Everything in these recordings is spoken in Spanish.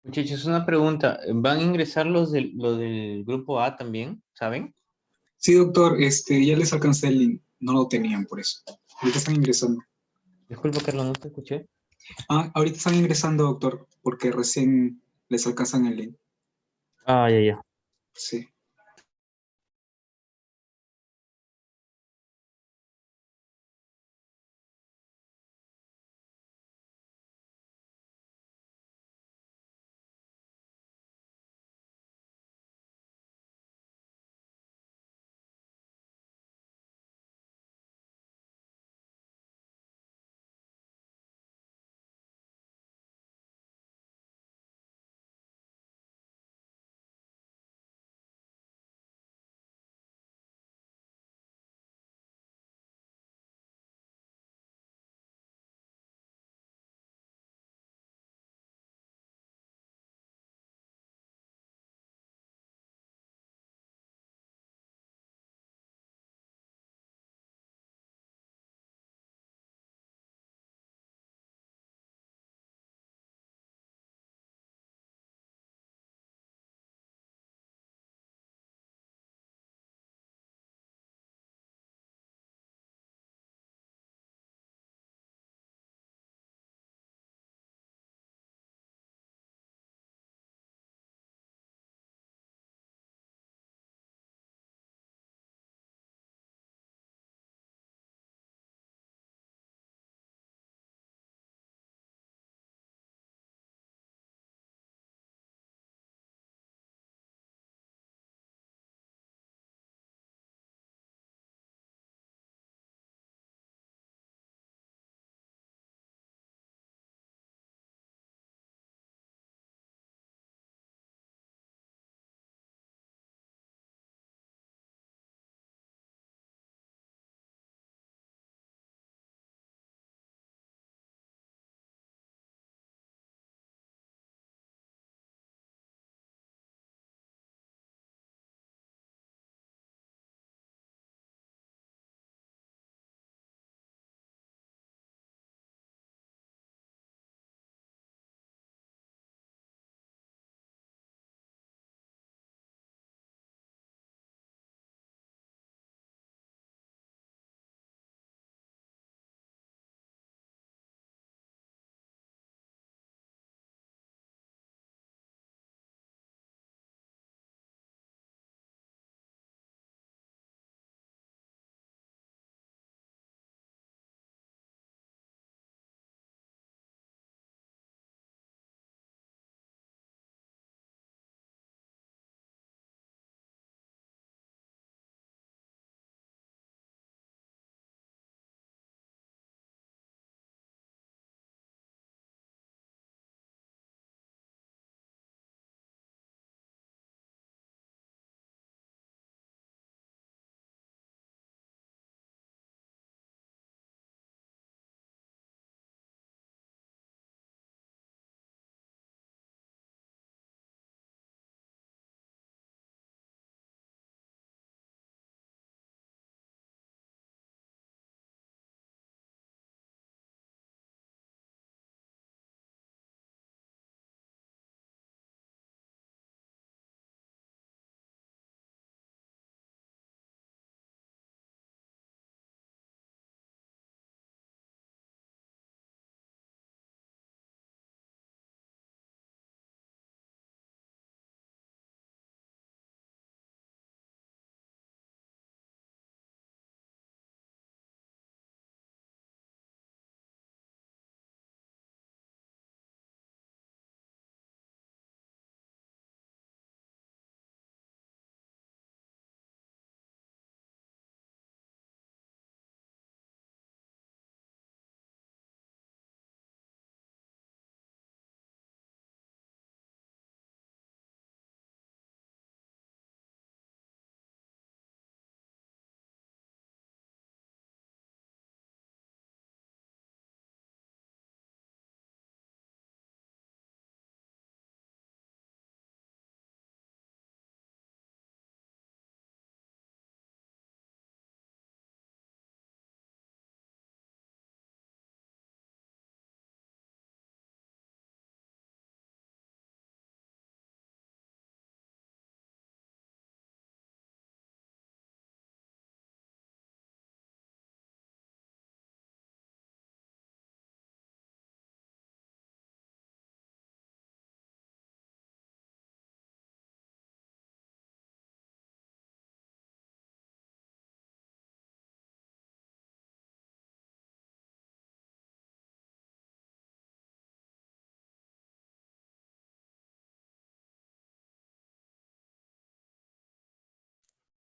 Muchachos, una pregunta. ¿Van a ingresar los del grupo A también? ¿Saben? Sí, doctor, ya les alcancé el link. No lo tenían por eso. Ahorita están ingresando. Disculpa, Carlos, no te escuché. Ah, ahorita están ingresando, doctor, porque recién les alcanzan el link. Ah, ya, ya. Sí.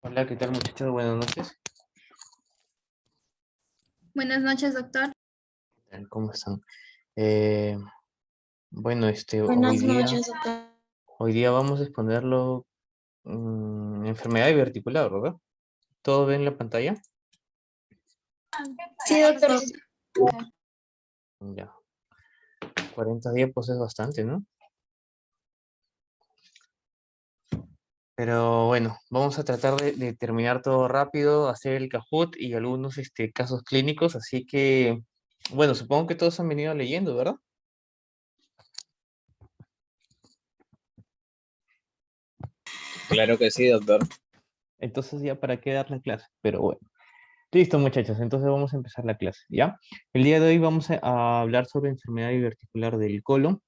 Hola, ¿qué tal muchachos? Buenas noches. Buenas noches, doctor. ¿Cómo están? Eh, bueno, Buenas noches, doctor. hoy día vamos a exponerlo enfermedad diverticular, ¿verdad? ¿Todo ven la pantalla? Sí, doctor. Ya. 40 diapos es bastante, ¿no? Pero bueno, vamos a tratar de terminar todo rápido, hacer el Kahoot y algunos casos clínicos, así que, bueno, supongo que todos han venido leyendo, ¿verdad? Claro que sí, doctor. Entonces ya para qué dar la clase, pero bueno. Listo, muchachos, entonces vamos a empezar la clase, ¿ya? El día de hoy vamos a hablar sobre enfermedad diverticular del colon.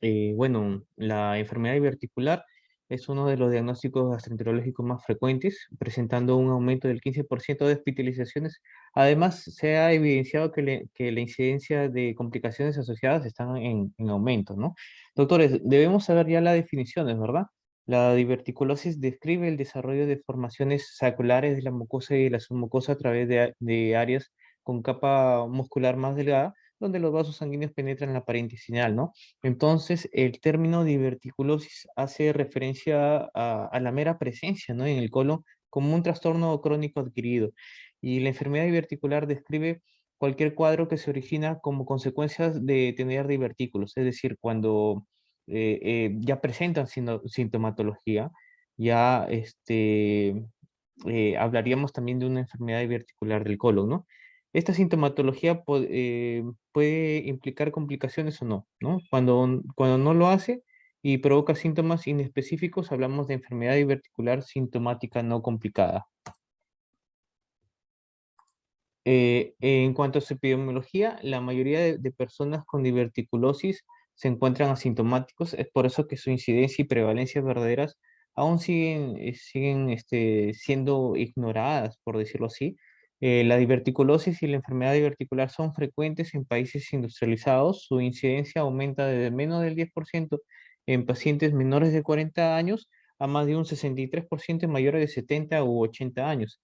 Bueno, la enfermedad diverticular es uno de los diagnósticos gastroenterológicos más frecuentes, presentando un aumento del 15% de hospitalizaciones. Además, se ha evidenciado que la incidencia de complicaciones asociadas están en aumento, ¿no? Doctores, debemos saber ya las definiciones, ¿verdad? La diverticulosis describe el desarrollo de formaciones saculares de la mucosa y de la submucosa a través de áreas con capa muscular más delgada, donde los vasos sanguíneos penetran la pared intestinal, ¿no? Entonces, el término diverticulosis hace referencia a la mera presencia, ¿no? En el colon como un trastorno crónico adquirido. Y la enfermedad diverticular describe cualquier cuadro que se origina como consecuencia de tener divertículos, es decir, cuando ya presentan sintomatología, ya hablaríamos también de una enfermedad diverticular del colon, ¿no? Esta sintomatología puede implicar complicaciones o no, ¿no? Cuando no lo hace y provoca síntomas inespecíficos, hablamos de enfermedad diverticular sintomática no complicada. En cuanto a su epidemiología, la mayoría de personas con diverticulosis se encuentran asintomáticos, es por eso que su incidencia y prevalencia verdaderas aún siguen siendo ignoradas, por decirlo así. La diverticulosis y la enfermedad diverticular son frecuentes en países industrializados. Su incidencia aumenta desde menos del 10% en pacientes menores de 40 años a más de un 63% en mayores de 70 u 80 años.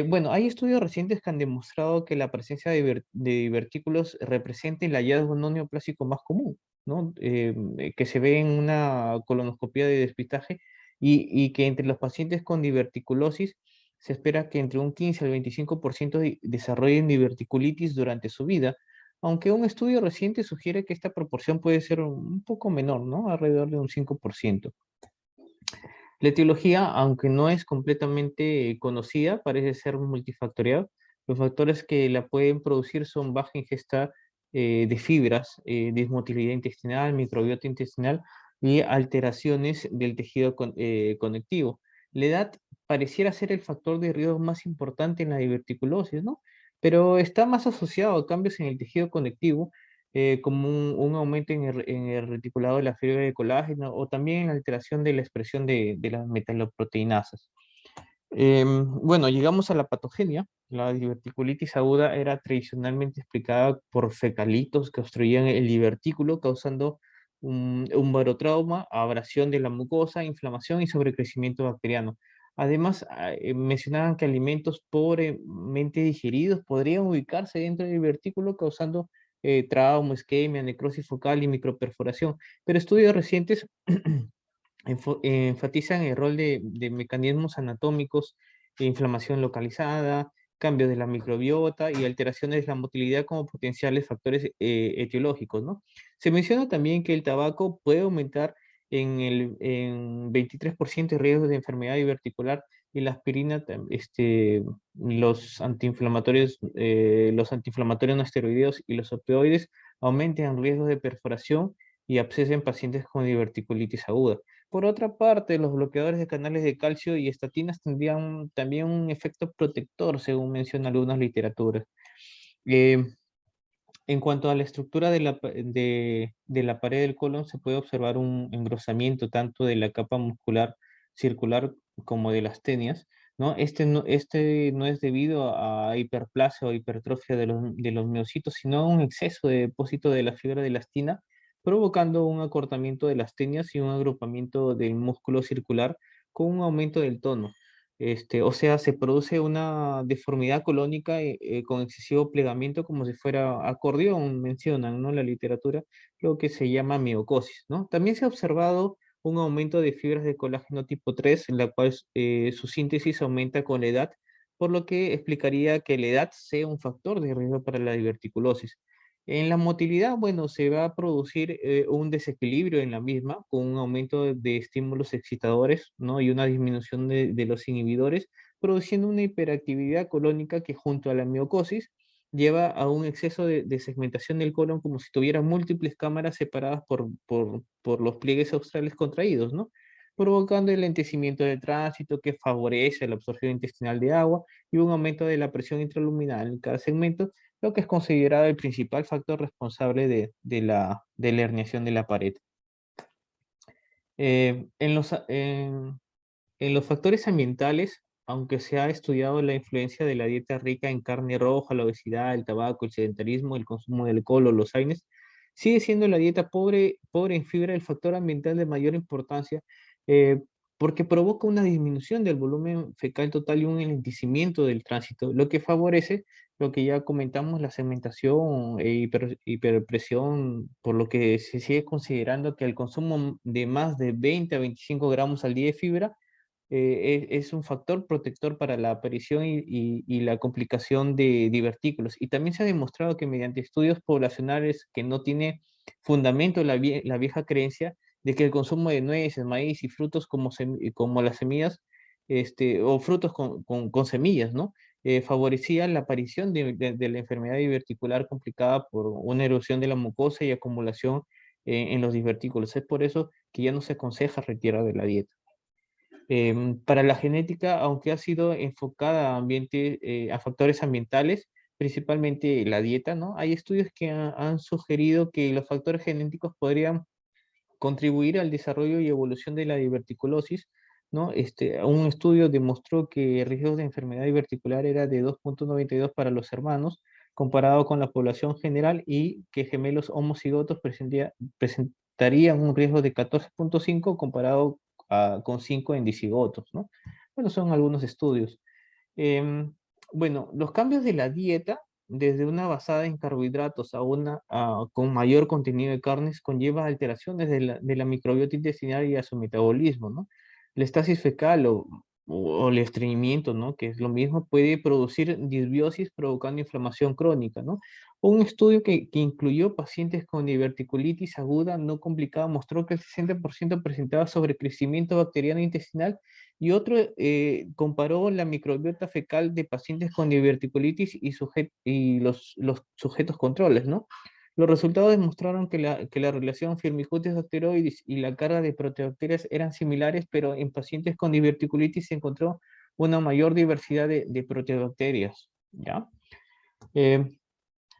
Bueno, hay estudios recientes que han demostrado que la presencia de divertículos representa el hallazgo no neoplásico más común, ¿no? Que se ve en una colonoscopia de despistaje y que entre los pacientes con diverticulosis se espera que entre un 15 al 25% desarrollen diverticulitis durante su vida, aunque un estudio reciente sugiere que esta proporción puede ser un poco menor, ¿no? Alrededor de un 5%. La etiología, aunque no es completamente conocida, parece ser multifactorial. Los factores que la pueden producir son baja ingesta de fibras, dismotilidad intestinal, microbiota intestinal y alteraciones del tejido conectivo. La edad pareciera ser el factor de riesgo más importante en la diverticulosis, ¿no? Pero está más asociado a cambios en el tejido conectivo, como un aumento en el reticulado de la fibra de colágeno o también en la alteración de la expresión de las metaloproteinasas. Bueno, llegamos a la patogenia. La diverticulitis aguda era tradicionalmente explicada por fecalitos que obstruían el divertículo, causando un barotrauma, abrasión de la mucosa, inflamación y sobrecrecimiento bacteriano. Además, mencionaban que alimentos pobremente digeridos podrían ubicarse dentro del divertículo, causando trauma, isquemia, necrosis focal y microperforación. Pero estudios recientes enfatizan el rol de mecanismos anatómicos, inflamación localizada, cambios de la microbiota y alteraciones de la motilidad como potenciales factores etiológicos, ¿no? Se menciona también que el tabaco puede aumentar en 23% el riesgo de enfermedad diverticular y la aspirina, los antiinflamatorios no esteroideos y los opioides aumentan riesgos de perforación y absceso en pacientes con diverticulitis aguda. Por otra parte, los bloqueadores de canales de calcio y estatinas tendrían también un efecto protector, según mencionan algunas literaturas. Eh, en cuanto a la estructura de la pared del colon, se puede observar un engrosamiento tanto de la capa muscular circular como de las tenias, ¿no? Este no es debido a hiperplasia o hipertrofia de los miocitos, sino a un exceso de depósito de la fibra de elastina, provocando un acortamiento de las tenias y un agrupamiento del músculo circular con un aumento del tono. O sea, se produce una deformidad colónica con excesivo plegamiento como si fuera acordeón, mencionan, ¿no? La literatura, lo que se llama miocosis, ¿no? También se ha observado un aumento de fibras de colágeno tipo 3, en la cual su síntesis aumenta con la edad, por lo que explicaría que la edad sea un factor de riesgo para la diverticulosis. En la motilidad, bueno, se va a producir un desequilibrio en la misma, con un aumento de estímulos excitadores, ¿no? Y una disminución de los inhibidores, produciendo una hiperactividad colónica que junto a la miocosis lleva a un exceso de segmentación del colon como si tuviera múltiples cámaras separadas por los pliegues australes contraídos, ¿no? Provocando el lentecimiento del tránsito que favorece la absorción intestinal de agua y un aumento de la presión intraluminal en cada segmento, lo que es considerado el principal factor responsable de la herniación de la pared. Eh, en, los, en, en los factores ambientales, aunque se ha estudiado la influencia de la dieta rica en carne roja, la obesidad, el tabaco, el sedentarismo, el consumo de alcohol o los AINES, sigue siendo la dieta pobre en fibra el factor ambiental de mayor importancia, eh, porque provoca una disminución del volumen fecal total y un enlentecimiento del tránsito, lo que favorece lo que ya comentamos, la segmentación e hiperpresión, por lo que se sigue considerando que el consumo de más de 20 a 25 gramos al día de fibra es un factor protector para la aparición y la complicación de divertículos. Y también se ha demostrado que mediante estudios poblacionales que no tiene fundamento la vieja creencia de que el consumo de nueces, maíz y frutos como las semillas, o frutos con semillas, ¿no? Favorecía la aparición de la enfermedad diverticular complicada por una erosión de la mucosa y acumulación en los divertículos. Es por eso que ya no se aconseja retirar de la dieta. Para la genética, aunque ha sido enfocada a factores ambientales, principalmente la dieta, ¿no? Hay estudios que han sugerido que los factores genéticos podrían contribuir al desarrollo y evolución de la diverticulosis, ¿no? Un estudio demostró que el riesgo de enfermedad diverticular era de 2,92 para los hermanos, comparado con la población general, y que gemelos homocigotos presentarían un riesgo de 14,5 comparado con 5 en dicigotos, ¿no? Bueno, son algunos estudios. Em, bueno, los cambios de la dieta, desde una basada en carbohidratos a una con mayor contenido de carnes, conlleva alteraciones de la microbiota intestinal y a su metabolismo, ¿no? La estasis fecal o el estreñimiento, ¿no? Que es lo mismo, puede producir disbiosis provocando inflamación crónica, ¿no? Un estudio que incluyó pacientes con diverticulitis aguda no complicada mostró que el 60% presentaba sobrecrecimiento bacteriano intestinal y otro comparó la microbiota fecal de pacientes con diverticulitis y los sujetos controles, ¿no? Los resultados demostraron que la relación Firmicutes-bacteroides y la carga de proteobacterias eran similares, pero en pacientes con diverticulitis se encontró una mayor diversidad de proteobacterias, ¿ya? Eh,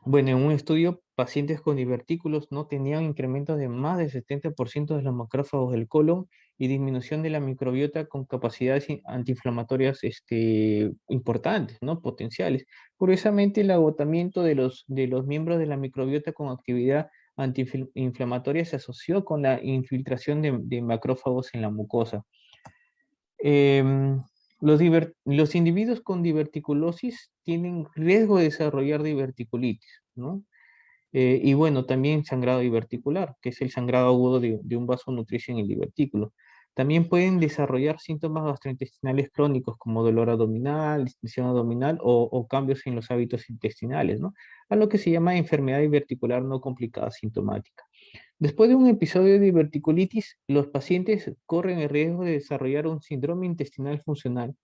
bueno, en un estudio, pacientes con divertículos no tenían incrementos de más del 70% de los macrófagos del colon y disminución de la microbiota con capacidades antiinflamatorias importantes, ¿no? Potenciales. Curiosamente, el agotamiento de los miembros de la microbiota con actividad antiinflamatoria se asoció con la infiltración de macrófagos en la mucosa. Em, los individuos con diverticulosis tienen riesgo de desarrollar diverticulitis, ¿no? Y bueno, también sangrado diverticular, que es el sangrado agudo de un vaso nutricio en el divertículo. También pueden desarrollar síntomas gastrointestinales crónicos como dolor abdominal, distensión abdominal o cambios en los hábitos intestinales, ¿no? A lo que se llama enfermedad diverticular no complicada sintomática. Después de un episodio de diverticulitis, los pacientes corren el riesgo de desarrollar un síndrome intestinal funcional.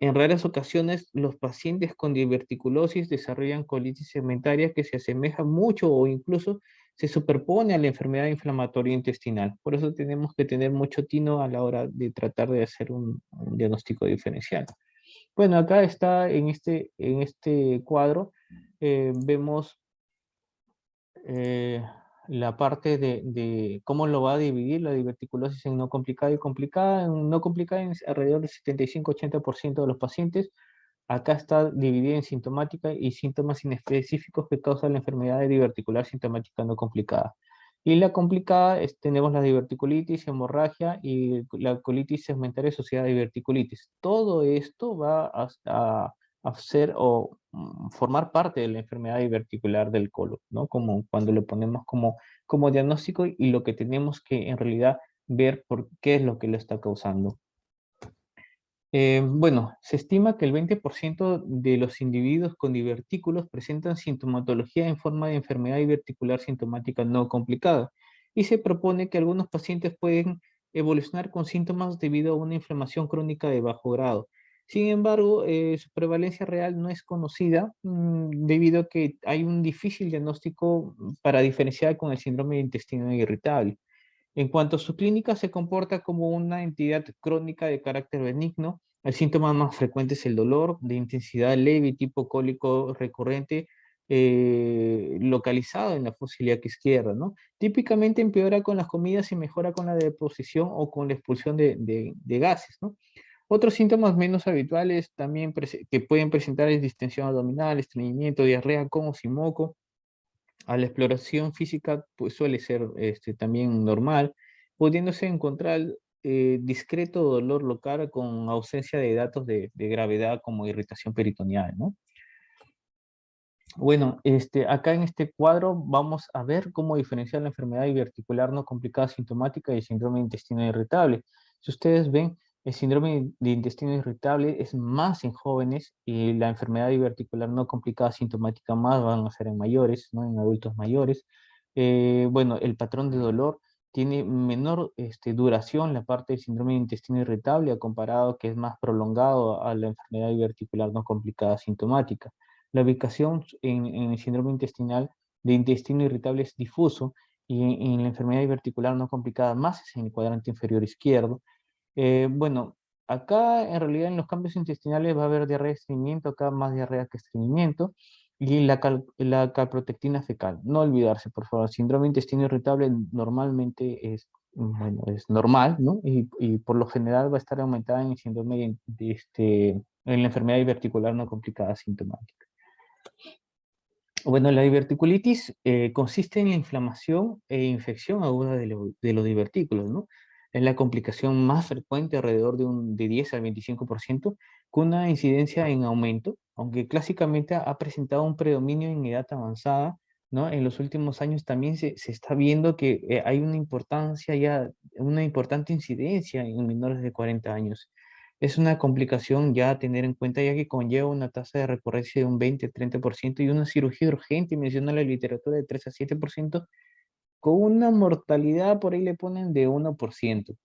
En raras ocasiones, los pacientes con diverticulosis desarrollan colitis segmentaria que se asemeja mucho o incluso se superpone a la enfermedad inflamatoria intestinal. Por eso tenemos que tener mucho tino a la hora de tratar de hacer un diagnóstico diferencial. Bueno, acá está en este cuadro, vemos eh, la parte de cómo lo va a dividir la diverticulosis en no complicada y complicada. En no complicada, en alrededor del 75-80% de los pacientes. Acá está dividida en sintomática y síntomas inespecíficos que causan la enfermedad de diverticular sintomática no complicada. Y la complicada tenemos la diverticulitis, hemorragia y la colitis segmentaria asociada a diverticulitis. Todo esto va a ser o formar parte de la enfermedad diverticular del colon, ¿no? Como cuando lo ponemos como diagnóstico y lo que tenemos que en realidad ver por qué es lo que lo está causando. Bueno, se estima que el 20% de los individuos con divertículos presentan sintomatología en forma de enfermedad diverticular sintomática no complicada y se propone que algunos pacientes pueden evolucionar con síntomas debido a una inflamación crónica de bajo grado. Sin embargo, su prevalencia real no es conocida debido a que hay un difícil diagnóstico para diferenciar con el síndrome de intestino irritable. En cuanto a su clínica, se comporta como una entidad crónica de carácter benigno. El síntoma más frecuente es el dolor de intensidad leve y tipo cólico recurrente, localizado en la fosa ilíaca izquierda, ¿no? Típicamente empeora con las comidas y mejora con la deposición o con la expulsión de gases, ¿no? Otros síntomas menos habituales también que pueden presentar es distensión abdominal, estreñimiento, diarrea con o sin moco. A la exploración física pues, suele ser también normal, pudiéndose encontrar discreto dolor local con ausencia de datos de gravedad como irritación peritoneal, ¿no? Bueno, acá en este cuadro vamos a ver cómo diferenciar la enfermedad diverticular no complicada sintomática y el síndrome de intestino irritable. Si ustedes ven, el síndrome de intestino irritable es más en jóvenes y la enfermedad diverticular no complicada sintomática más van a ser en mayores, ¿no? En adultos mayores. Bueno, el patrón de dolor tiene menor duración la parte del síndrome de intestino irritable a comparado que es más prolongado a la enfermedad diverticular no complicada sintomática. La ubicación en el síndrome intestinal de intestino irritable es difuso y en la enfermedad diverticular no complicada más es en el cuadrante inferior izquierdo. Bueno, acá en realidad en los cambios intestinales va a haber diarrea y estreñimiento, acá más diarrea que estreñimiento, y la calprotectina fecal. No olvidarse, por favor, síndrome de intestino irritable normalmente es, bueno, es normal, ¿no? Y por lo general va a estar aumentada en el síndrome en la enfermedad diverticular no complicada sintomática. Bueno, la diverticulitis consiste en la inflamación e infección aguda de los divertículos, ¿no? Es la complicación más frecuente, alrededor de 10 al 25%, con una incidencia en aumento, aunque clásicamente ha presentado un predominio en edad avanzada, ¿no? En los últimos años también se está viendo que hay una importancia ya, una importante incidencia en menores de 40 años. Es una complicación ya a tener en cuenta, ya que conlleva una tasa de recurrencia de un 20-30% y una cirugía urgente, y menciona la literatura, de 3 a 7%, con una mortalidad por ahí le ponen de 1%.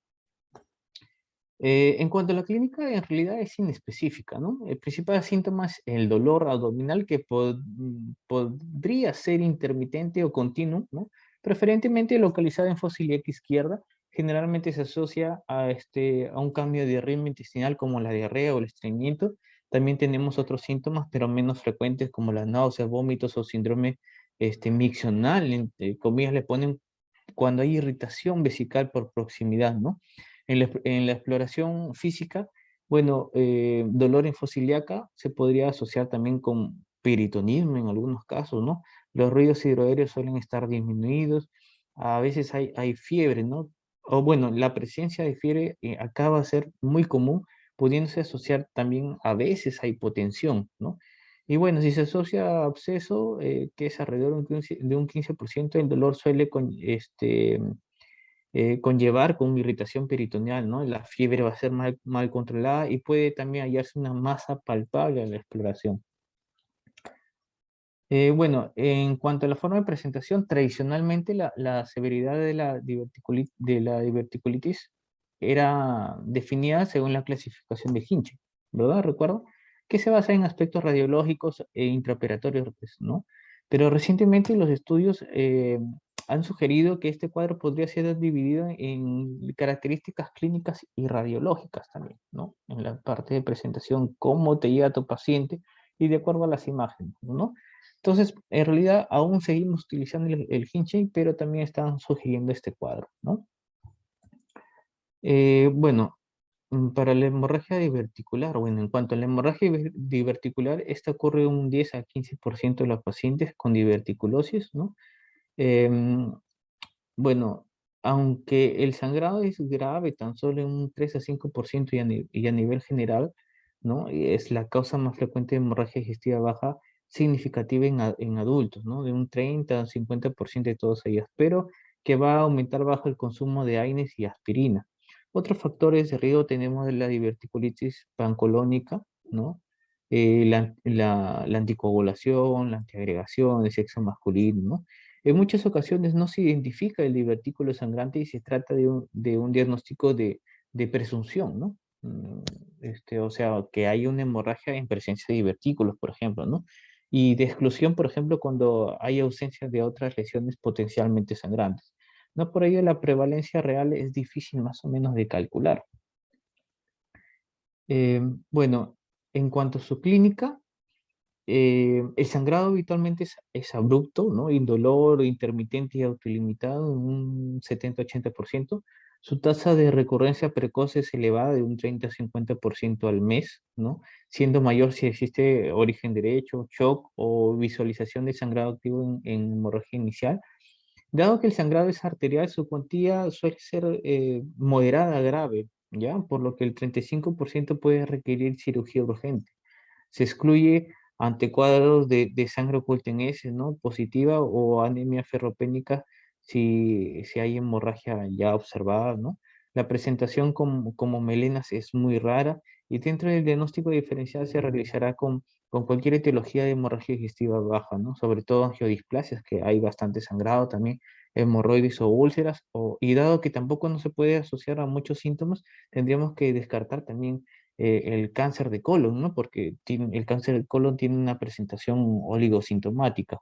En cuanto a la clínica, en realidad es inespecífica, ¿no? El principal síntoma es el dolor abdominal que podría ser intermitente o continuo, ¿no? Preferentemente localizado en fosa ilíaca izquierda. Generalmente se asocia a un cambio de ritmo intestinal como la diarrea o el estreñimiento. También tenemos otros síntomas, pero menos frecuentes, como las náuseas, vómitos o síndrome miccional, entre comillas le ponen, cuando hay irritación vesical por proximidad, ¿no? En la exploración física, bueno, dolor en fosa ilíaca se podría asociar también con peritonismo en algunos casos, ¿no? Los ruidos hidroaéreos suelen estar disminuidos, a veces hay fiebre, ¿no? O bueno, la presencia de fiebre acá va a ser muy común, pudiéndose asociar también a veces a hipotensión, ¿no? Y bueno, si se asocia a absceso, que es alrededor de un 15%, el dolor suele conllevar con irritación peritoneal, ¿no? La fiebre va a ser mal controlada y puede también hallarse una masa palpable en la exploración. Bueno, en cuanto a la forma de presentación, tradicionalmente la severidad de la diverticulitis era definida según la clasificación de Hinchey, ¿verdad? Recuerdo que se basa en aspectos radiológicos e intraoperatorios, pues, ¿no? Pero recientemente los estudios han sugerido que este cuadro podría ser dividido en características clínicas y radiológicas también, ¿no? En la parte de presentación, cómo te llega tu paciente y de acuerdo a las imágenes, ¿no? Entonces, en realidad, aún seguimos utilizando el Hinchey, pero también están sugiriendo este cuadro, ¿no? Bueno, para la hemorragia diverticular, bueno, en cuanto a la hemorragia diverticular, esta ocurre un 10 a 15% de los pacientes con diverticulosis, ¿no? Em, Bueno, aunque el sangrado es grave tan solo en un 3 a 5% y a nivel general, ¿no? Y es la causa más frecuente de hemorragia digestiva baja significativa en adultos, ¿no? De un 30 a 50% de todos ellos, pero que va a aumentar bajo el consumo de AINES y aspirina. Otros factores de riesgo tenemos la diverticulitis pancolónica, ¿no? La anticoagulación, la antiagregación, el sexo masculino, ¿no? En muchas ocasiones no se identifica el divertículo sangrante y se trata de un diagnóstico de presunción, ¿no? O sea, que hay una hemorragia en presencia de divertículos, por ejemplo, ¿no? Y de exclusión, por ejemplo, cuando hay ausencia de otras lesiones potencialmente sangrantes. No por ello la prevalencia real es difícil más o menos de calcular. Eh, bueno, en cuanto a su clínica, el sangrado habitualmente es abrupto, ¿no? Indolor, intermitente y autolimitado en un 70-80%. Su tasa de recurrencia precoz es elevada de un 30-50% al mes, ¿no? Siendo mayor si existe origen derecho, shock o visualización de sangrado activo en hemorragia inicial. Dado que el sangrado es arterial, su cuantía suele ser moderada a grave, ¿ya? Por lo que el 35% puede requerir cirugía urgente. Se excluye ante cuadros de sangre oculta en heces, ¿no? Positiva o anemia ferropénica si hay hemorragia ya observada, ¿no? La presentación como melenas es muy rara y dentro del diagnóstico diferencial se realizará con cualquier etiología de hemorragia digestiva baja, ¿no? Sobre todo angiodisplasias, que hay bastante sangrado también, hemorroides o úlceras, y dado que tampoco no se puede asociar a muchos síntomas, tendríamos que descartar también el cáncer de colon, ¿no? Porque el cáncer de colon tiene una presentación oligosintomática.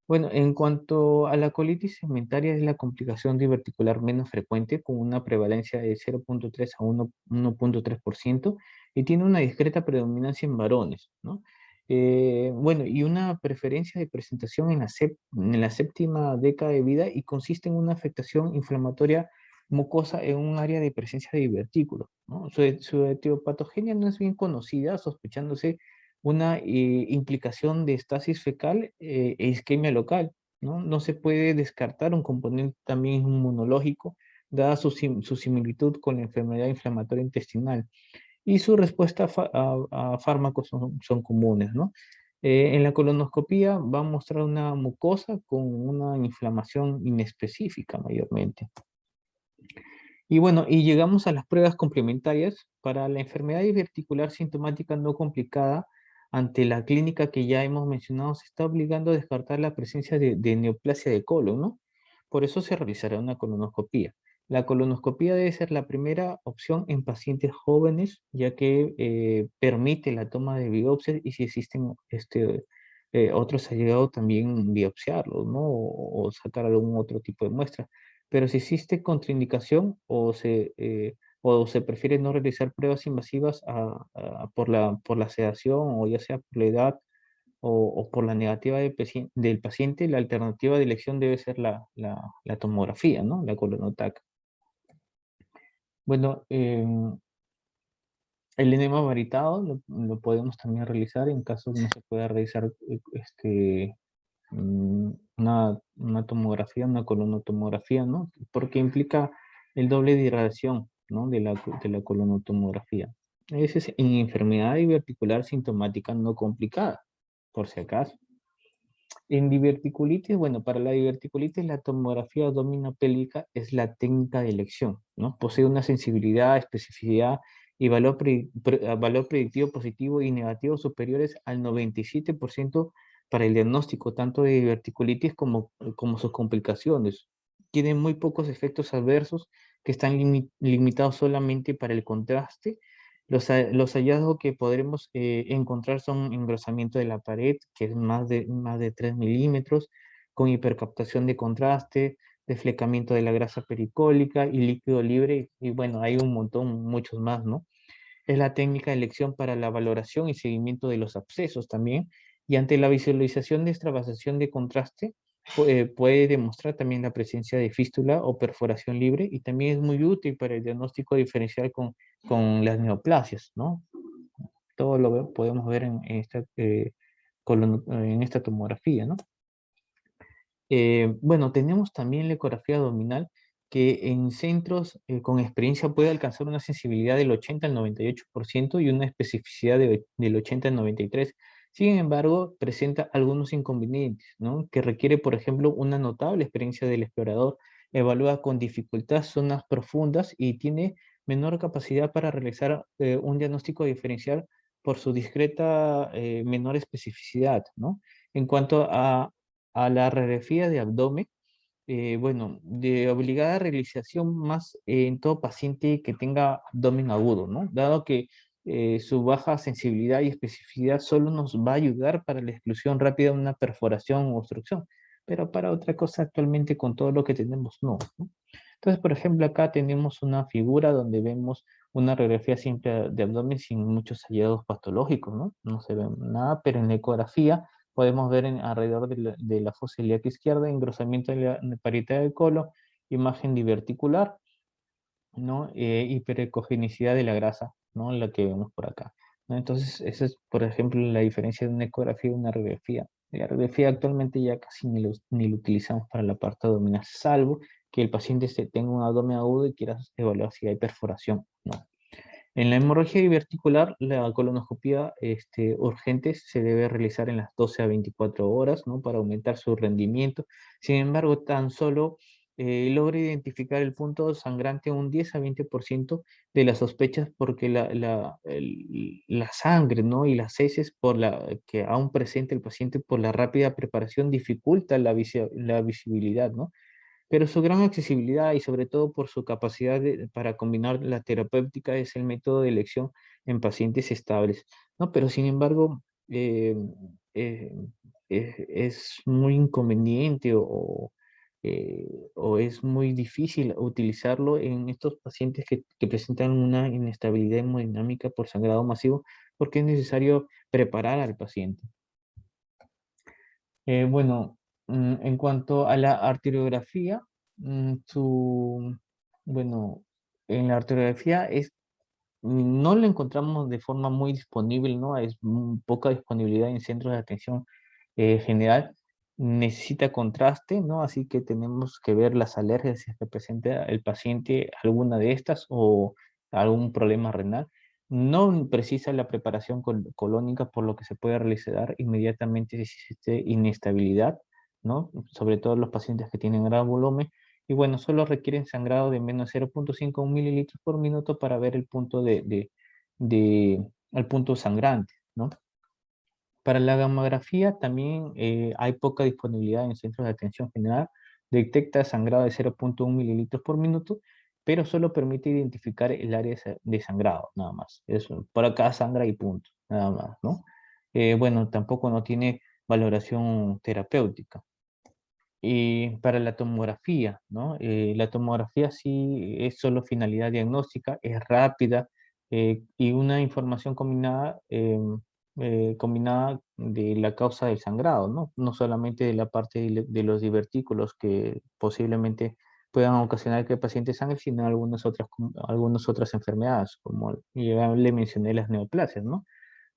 Bueno, en cuanto a la colitis segmentaria, es la complicación diverticular menos frecuente, con una prevalencia de 0.3 a 1.3%, y tiene una discreta predominancia en varones, ¿no? Bueno, y una preferencia de presentación en la séptima década de vida y consiste en una afectación inflamatoria mucosa en un área de presencia de divertículos, ¿no? Su etiopatogenia no es bien conocida, sospechándose una implicación de estasis fecal e isquemia local, ¿no? No se puede descartar un componente también inmunológico, dada su similitud con la enfermedad inflamatoria intestinal. Y su respuesta a fármacos son comunes, ¿no? En la colonoscopía va a mostrar una mucosa con una inflamación inespecífica mayormente. Y bueno, y llegamos a las pruebas complementarias para la enfermedad diverticular sintomática no complicada. Ante la clínica que ya hemos mencionado, se está obligando a descartar la presencia de neoplasia de colon, ¿no? Por eso se realizará una colonoscopía. La colonoscopía debe ser la primera opción en pacientes jóvenes, ya que permite la toma de biopsias y si existen otros allegados también biopsiarlos, ¿no? O sacar algún otro tipo de muestra. Pero si existe contraindicación o se prefiere no realizar pruebas invasivas por la sedación o ya sea por la edad o por la negativa del paciente, la alternativa de elección debe ser la tomografía, ¿no? La colonotac. Bueno, el enema varitado lo podemos también realizar en caso de no se pueda realizar una tomografía, una colonotomografía, ¿no? Porque implica el doble de irradiación, ¿no? De la colonotomografía. Esa es en enfermedad diverticular sintomática no complicada, por si acaso. En diverticulitis, bueno, para la diverticulitis la tomografía abdominopélvica es la técnica de elección, ¿no? Posee una sensibilidad, especificidad y valor predictivo positivo y negativo superiores al 97% para el diagnóstico tanto de diverticulitis como sus complicaciones. Tienen muy pocos efectos adversos que están limitados solamente para el contraste. Los hallazgos que podremos encontrar son engrosamiento de la pared, que es más de 3 milímetros, con hipercaptación de contraste, desflecamiento de la grasa pericólica y líquido libre, y bueno, hay un montón, muchos más, ¿no? Es la técnica de elección para la valoración y seguimiento de los abscesos también, y ante la visualización de extravasación de contraste, puede demostrar también la presencia de fístula o perforación libre, y también es muy útil para el diagnóstico diferencial con las neoplasias, ¿no? Todo podemos ver en esta tomografía, ¿no? Bueno, tenemos también la ecografía abdominal que en centros con experiencia puede alcanzar una sensibilidad del 80 al 98% y una especificidad del 80 al 93%. Sin embargo, presenta algunos inconvenientes, ¿no? Que requiere, por ejemplo, una notable experiencia del explorador, evalúa con dificultad zonas profundas y tiene menor capacidad para realizar un diagnóstico diferencial por su discreta menor especificidad, ¿no? En cuanto a la radiografía de abdomen, bueno, de obligada realización más en todo paciente que tenga abdomen agudo, ¿no? Dado que su baja sensibilidad y especificidad solo nos va a ayudar para la exclusión rápida de una perforación o obstrucción, pero para otra cosa actualmente con todo lo que tenemos, no, ¿no? Entonces, por ejemplo, acá tenemos una figura donde vemos una radiografía simple de abdomen sin muchos hallazgos patológicos, ¿no? No se ve nada, pero en la ecografía podemos ver alrededor de la fosa ilíaca izquierda, engrosamiento de la parietal del colon, imagen diverticular, ¿no? Hiperecogenicidad de la grasa, ¿no? La que vemos por acá, ¿no? Entonces, esa es, por ejemplo, la diferencia de una ecografía y una radiografía. La radiografía actualmente ya casi ni lo utilizamos para la parte abdominal, salvo que el paciente tenga un abdomen agudo y quiera evaluar si hay perforación, ¿no? En la hemorragia diverticular, la colonoscopia urgente se debe realizar en las 12 a 24 horas, ¿no? Para aumentar su rendimiento. Sin embargo, tan solo logra identificar el punto sangrante un 10 a 20% de las sospechas porque la sangre, ¿no? Y las heces que aún presenta el paciente por la rápida preparación dificulta la visibilidad, ¿no? Pero su gran accesibilidad y sobre todo por su capacidad para combinar la terapéutica es el método de elección en pacientes estables, ¿no? Pero sin embargo, eh, es muy inconveniente o es muy difícil utilizarlo en estos pacientes que presentan una inestabilidad hemodinámica por sangrado masivo porque es necesario preparar al paciente. Bueno, en cuanto a la arteriografía, bueno, en la arteriografía no lo encontramos de forma muy disponible, ¿no? Es poca disponibilidad en centros de atención general. Necesita contraste, ¿no? Así que tenemos que ver las alergias si es que presenta el paciente alguna de estas o algún problema renal. No precisa la preparación colónica, por lo que se puede realizar inmediatamente si existe inestabilidad, ¿no? Sobre todo los pacientes que tienen gran volumen. Y bueno, solo requieren sangrado de menos 0,5 mililitros por minuto para ver el punto el punto sangrante, ¿no? Para la gamografía también hay poca disponibilidad en centros de atención general. Detecta sangrado de 0,1 mililitros por minuto, pero solo permite identificar el área de sangrado, nada más. Eso, por acá sangra y punto, nada más, ¿no? Bueno, tampoco no tiene valoración terapéutica. Y para la tomografía, ¿no? La tomografía sí es solo finalidad diagnóstica, es rápida y una información combinada de la causa del sangrado, ¿no? No solamente de la parte de los divertículos que posiblemente puedan ocasionar que el paciente sangre, sino algunas otras enfermedades, como ya le mencioné las neoplasias, ¿no?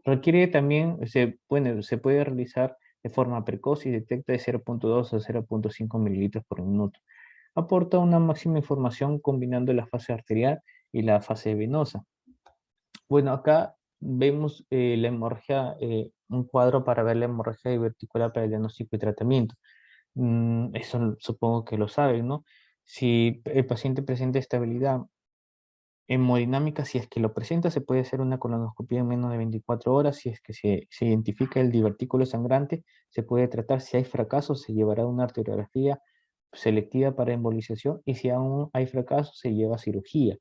Requiere también, se puede realizar de forma precoz y detecta de 0,2 a 0,5 mililitros por minuto. Aporta una máxima información combinando la fase arterial y la fase venosa. Bueno, acá vemos la hemorragia, un cuadro para ver la hemorragia diverticular para el diagnóstico y tratamiento. Eso supongo que lo saben, ¿no? Si el paciente presenta estabilidad hemodinámica, si es que lo presenta, se puede hacer una colonoscopia en menos de 24 horas. Si es que se identifica el divertículo sangrante, se puede tratar. Si hay fracaso, se llevará una arteriografía selectiva para embolización y si aún hay fracaso, se lleva a cirugía.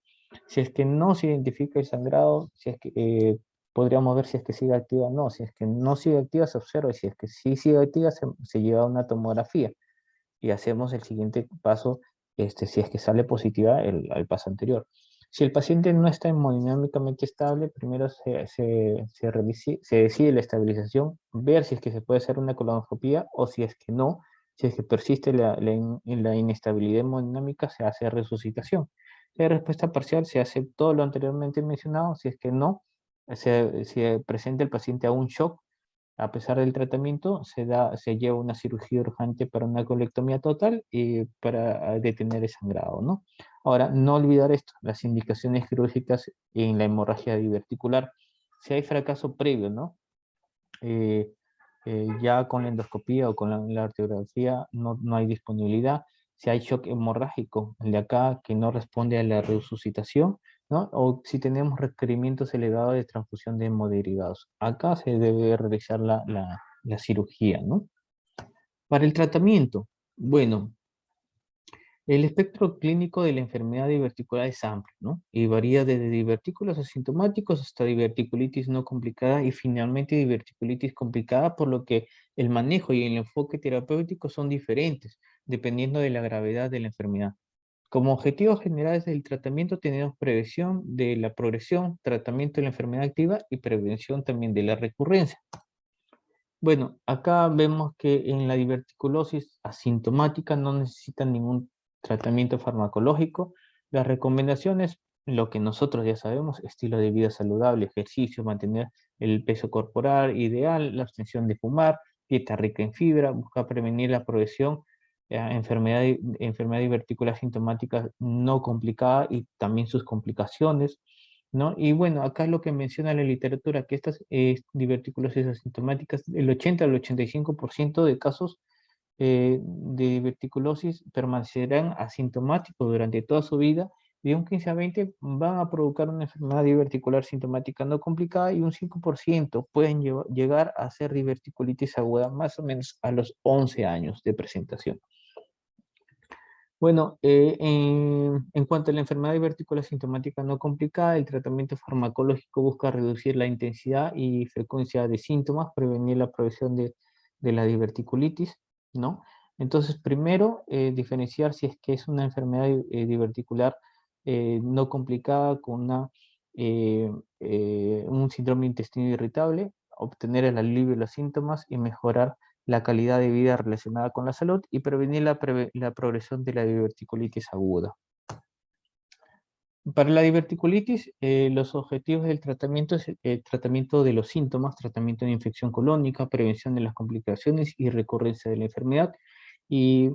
Si es que no se identifica el sangrado, si es que podríamos ver si es que sigue activa o no. Si es que no sigue activa, se observa. Y si es que sí sigue activa, se lleva una tomografía y hacemos el siguiente paso, si es que sale positiva al paso anterior. Si el paciente no está hemodinámicamente estable, primero se decide la estabilización, ver si es que se puede hacer una colonoscopia o si es que no, si es que persiste la inestabilidad hemodinámica, se hace resucitación. Si hay respuesta parcial, se hace todo lo anteriormente mencionado. Si es que no, si presenta el paciente a un shock, a pesar del tratamiento, se lleva una cirugía urgente para una colectomía total y para detener el sangrado, ¿no? Ahora, no olvidar esto, las indicaciones quirúrgicas en la hemorragia diverticular. Si hay fracaso previo, ¿no? Ya con la endoscopía o con la arteriografía no hay disponibilidad. Si hay shock hemorrágico, el de acá que no responde a la resucitación, ¿no? O si tenemos requerimientos elevados de transfusión de hemoderivados. Acá se debe realizar la cirugía, ¿no? Para el tratamiento, bueno, el espectro clínico de la enfermedad diverticular es amplio, ¿no? Y varía desde divertículos asintomáticos hasta diverticulitis no complicada y finalmente diverticulitis complicada, por lo que el manejo y el enfoque terapéutico son diferentes, dependiendo de la gravedad de la enfermedad. Como objetivos generales del tratamiento tenemos prevención de la progresión, tratamiento de la enfermedad activa y prevención también de la recurrencia. Bueno, acá vemos que en la diverticulosis asintomática no necesitan ningún tratamiento farmacológico. Las recomendaciones, lo que nosotros ya sabemos, estilo de vida saludable, ejercicio, mantener el peso corporal ideal, la abstención de fumar, dieta rica en fibra, buscar prevenir la progresión, enfermedad diverticular asintomática no complicada y también sus complicaciones, ¿no? Y bueno, acá es lo que menciona la literatura, que estas diverticulosis asintomáticas, el 80 al 85% de casos de diverticulosis permanecerán asintomáticos durante toda su vida, y un 15 a 20 van a provocar una enfermedad diverticular sintomática no complicada, y un 5% pueden llegar a ser diverticulitis aguda más o menos a los 11 años de presentación. Bueno, en cuanto a la enfermedad diverticular sintomática no complicada, el tratamiento farmacológico busca reducir la intensidad y frecuencia de síntomas, prevenir la progresión de la diverticulitis, ¿no? Entonces, primero, diferenciar si es que es una enfermedad diverticular no complicada con un síndrome de intestino irritable, obtener el alivio de los síntomas y mejorar la calidad de vida relacionada con la salud y prevenir la progresión de la diverticulitis aguda. Para la diverticulitis, los objetivos del tratamiento es el tratamiento de los síntomas, tratamiento de infección colónica, prevención de las complicaciones y recurrencia de la enfermedad. Y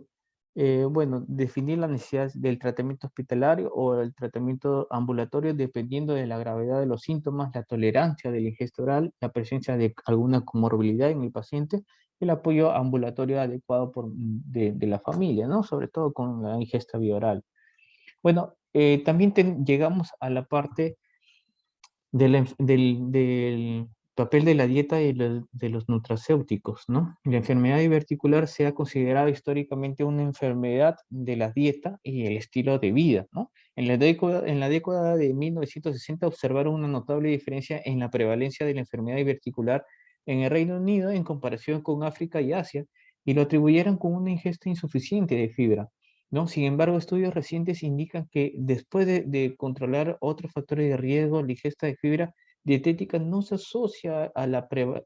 bueno, definir la necesidad del tratamiento hospitalario o el tratamiento ambulatorio dependiendo de la gravedad de los síntomas, la tolerancia de la ingesta oral, la presencia de alguna comorbilidad en el paciente, el apoyo ambulatorio adecuado de la familia, ¿no? Sobre todo con la ingesta vía oral. Bueno, también llegamos a la parte del papel de la dieta y de los nutracéuticos, ¿no? La enfermedad diverticular se ha considerado históricamente una enfermedad de la dieta y el estilo de vida, ¿no? En la década de 1960 observaron una notable diferencia en la prevalencia de la enfermedad diverticular en el Reino Unido en comparación con África y Asia, y lo atribuyeron con una ingesta insuficiente de fibra, ¿no? Sin embargo, estudios recientes indican que después de controlar otros factores de riesgo, la ingesta de fibra dietética no se asocia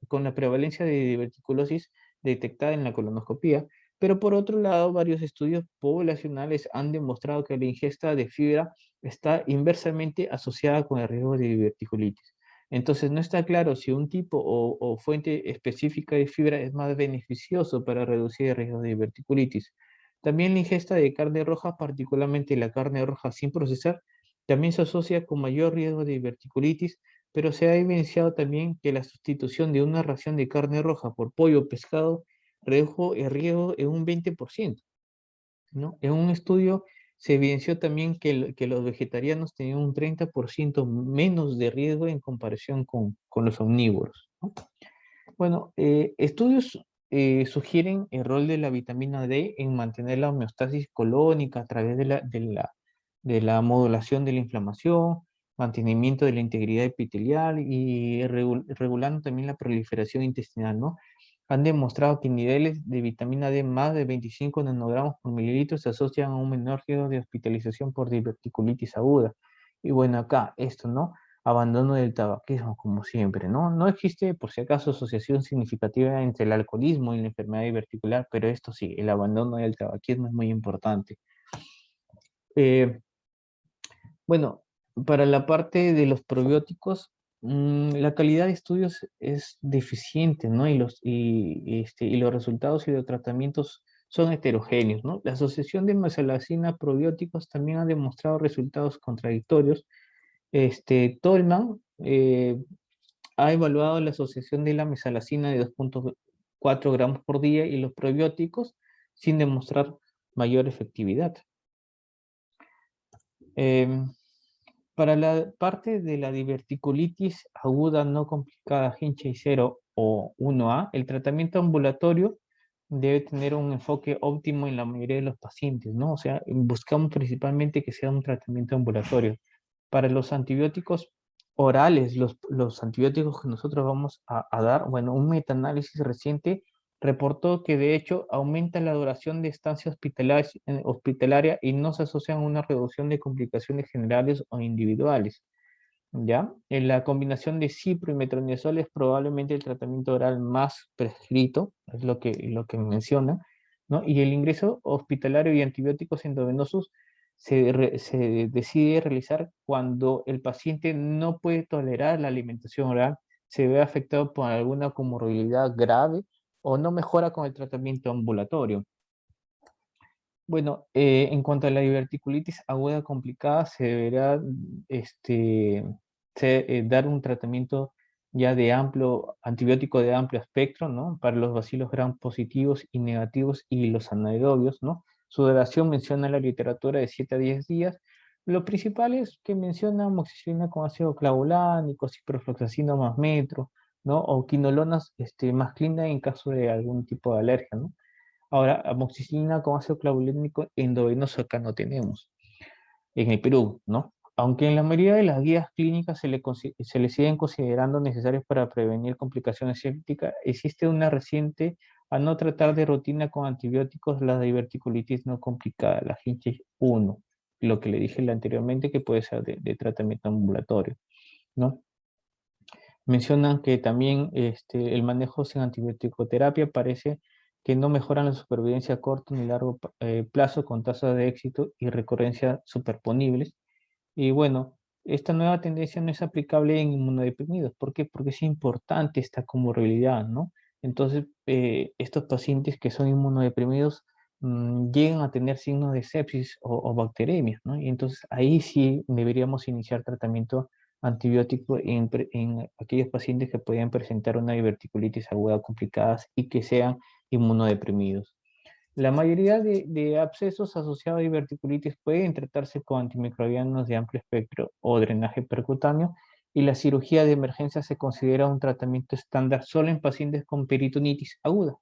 con la prevalencia de diverticulosis detectada en la colonoscopía, pero por otro lado, varios estudios poblacionales han demostrado que la ingesta de fibra está inversamente asociada con el riesgo de diverticulitis. Entonces, no está claro si un tipo o fuente específica de fibra es más beneficioso para reducir el riesgo de diverticulitis. También la ingesta de carne roja, particularmente la carne roja sin procesar, también se asocia con mayor riesgo de diverticulitis, pero se ha evidenciado también que la sustitución de una ración de carne roja por pollo o pescado redujo el riesgo en un 20%, ¿no? En un estudio se evidenció también que los vegetarianos tenían un 30% menos de riesgo en comparación con los omnívoros, ¿no? Bueno, estudios sugieren el rol de la vitamina D en mantener la homeostasis colónica a través de la modulación de la inflamación, mantenimiento de la integridad epitelial y regulando también la proliferación intestinal, ¿no? Han demostrado que niveles de vitamina D más de 25 nanogramos por mililitro se asocian a un menor riesgo de hospitalización por diverticulitis aguda. Y bueno, acá esto, ¿no? Abandono del tabaquismo, como siempre, ¿no? No existe, por si acaso, asociación significativa entre el alcoholismo y la enfermedad diverticular, pero esto sí, el abandono del tabaquismo es muy importante. Bueno, para la parte de los probióticos, La calidad de estudios es deficiente, ¿no? Y los resultados y los tratamientos son heterogéneos, ¿no? La asociación de mesalazina probióticos también ha demostrado resultados contradictorios. Tolman ha evaluado la asociación de la mesalazina de 2,4 gramos por día y los probióticos sin demostrar mayor efectividad. Em, para la parte de la diverticulitis aguda no complicada Hinchey 0 o 1A, el tratamiento ambulatorio debe tener un enfoque óptimo en la mayoría de los pacientes, ¿no? O sea, buscamos principalmente que sea un tratamiento ambulatorio. Para los antibióticos orales, los antibióticos que nosotros vamos a dar, bueno, un metaanálisis reciente reportó que de hecho aumenta la duración de estancia hospitalaria y no se asocian a una reducción de complicaciones generales o individuales. ¿Ya? En la combinación de cipro y metronidazol es probablemente el tratamiento oral más prescrito, es lo que menciona, ¿no? Y el ingreso hospitalario y antibióticos endovenosos se decide realizar cuando el paciente no puede tolerar la alimentación oral, se ve afectado por alguna comorbilidad grave o no mejora con el tratamiento ambulatorio. Bueno, en cuanto a la diverticulitis aguda complicada, se deberá dar un tratamiento ya de antibiótico de amplio espectro, ¿no? Para los bacilos gram positivos y negativos y los anaerobios, ¿no? Su duración menciona la literatura de 7 a 10 días. Lo principal es que menciona amoxicilina con ácido clavulánico, ciprofloxacino más metro, ¿no? O quinolonas más clina en caso de algún tipo de alergia, ¿no? Ahora, amoxicilina con ácido clavulánico endovenoso acá no tenemos, en el Perú, ¿no? Aunque en la mayoría de las guías clínicas se le siguen considerando necesarios para prevenir complicaciones sépticas, existe una reciente a no tratar de rutina con antibióticos la diverticulitis no complicada, la Hinchey 1, lo que le dije anteriormente que puede ser de tratamiento ambulatorio, ¿no? Mencionan que también el manejo sin antibiótico-terapia parece que no mejoran la supervivencia a corto ni largo plazo con tasas de éxito y recurrencia superponibles. Y bueno, esta nueva tendencia no es aplicable en inmunodeprimidos. ¿Por qué? Porque es importante esta comorbilidad, ¿no? Entonces, estos pacientes que son inmunodeprimidos llegan a tener signos de sepsis o bacteremia, ¿no? Y entonces ahí sí deberíamos iniciar tratamiento antibiótico en aquellos pacientes que podían presentar una diverticulitis aguda complicadas y que sean inmunodeprimidos. La mayoría de abscesos asociados a diverticulitis pueden tratarse con antimicrobianos de amplio espectro o drenaje percutáneo y la cirugía de emergencia se considera un tratamiento estándar solo en pacientes con peritonitis aguda,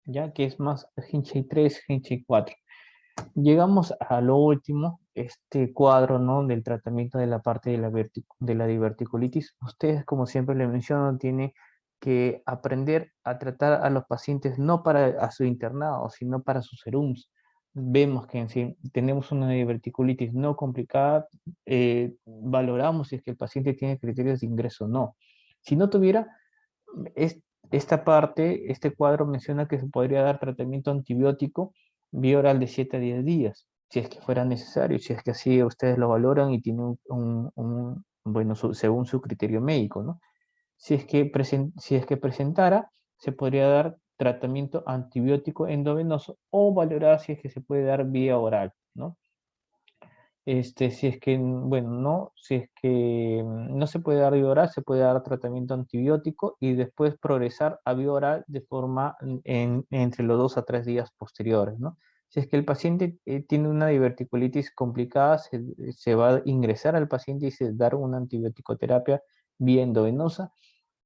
ya que es más Hinchey 3, Hinchey 4. Llegamos a lo último, este cuadro, ¿no? Del tratamiento de la parte de la diverticulitis. Ustedes, como siempre les menciono, tienen que aprender a tratar a los pacientes no para a su internado, sino para sus serums. Vemos que si tenemos una diverticulitis no complicada, valoramos si es que el paciente tiene criterios de ingreso o no. Si no tuviera, esta parte, este cuadro menciona que se podría dar tratamiento antibiótico vía oral de 7 a 10 días, si es que fuera necesario, si es que así ustedes lo valoran y tienen bueno, según su criterio médico, ¿no? Si es que presentara, se podría dar tratamiento antibiótico endovenoso o valorar si es que se puede dar vía oral, ¿no? Si es que, bueno, no, si es que no se puede dar vía oral, se puede dar tratamiento antibiótico y después progresar a vía oral de forma entre los 2 a 3 días posteriores, ¿no? Si es que el paciente tiene una diverticulitis complicada, se va a ingresar al paciente y se dar una antibiótico-terapia vía endovenosa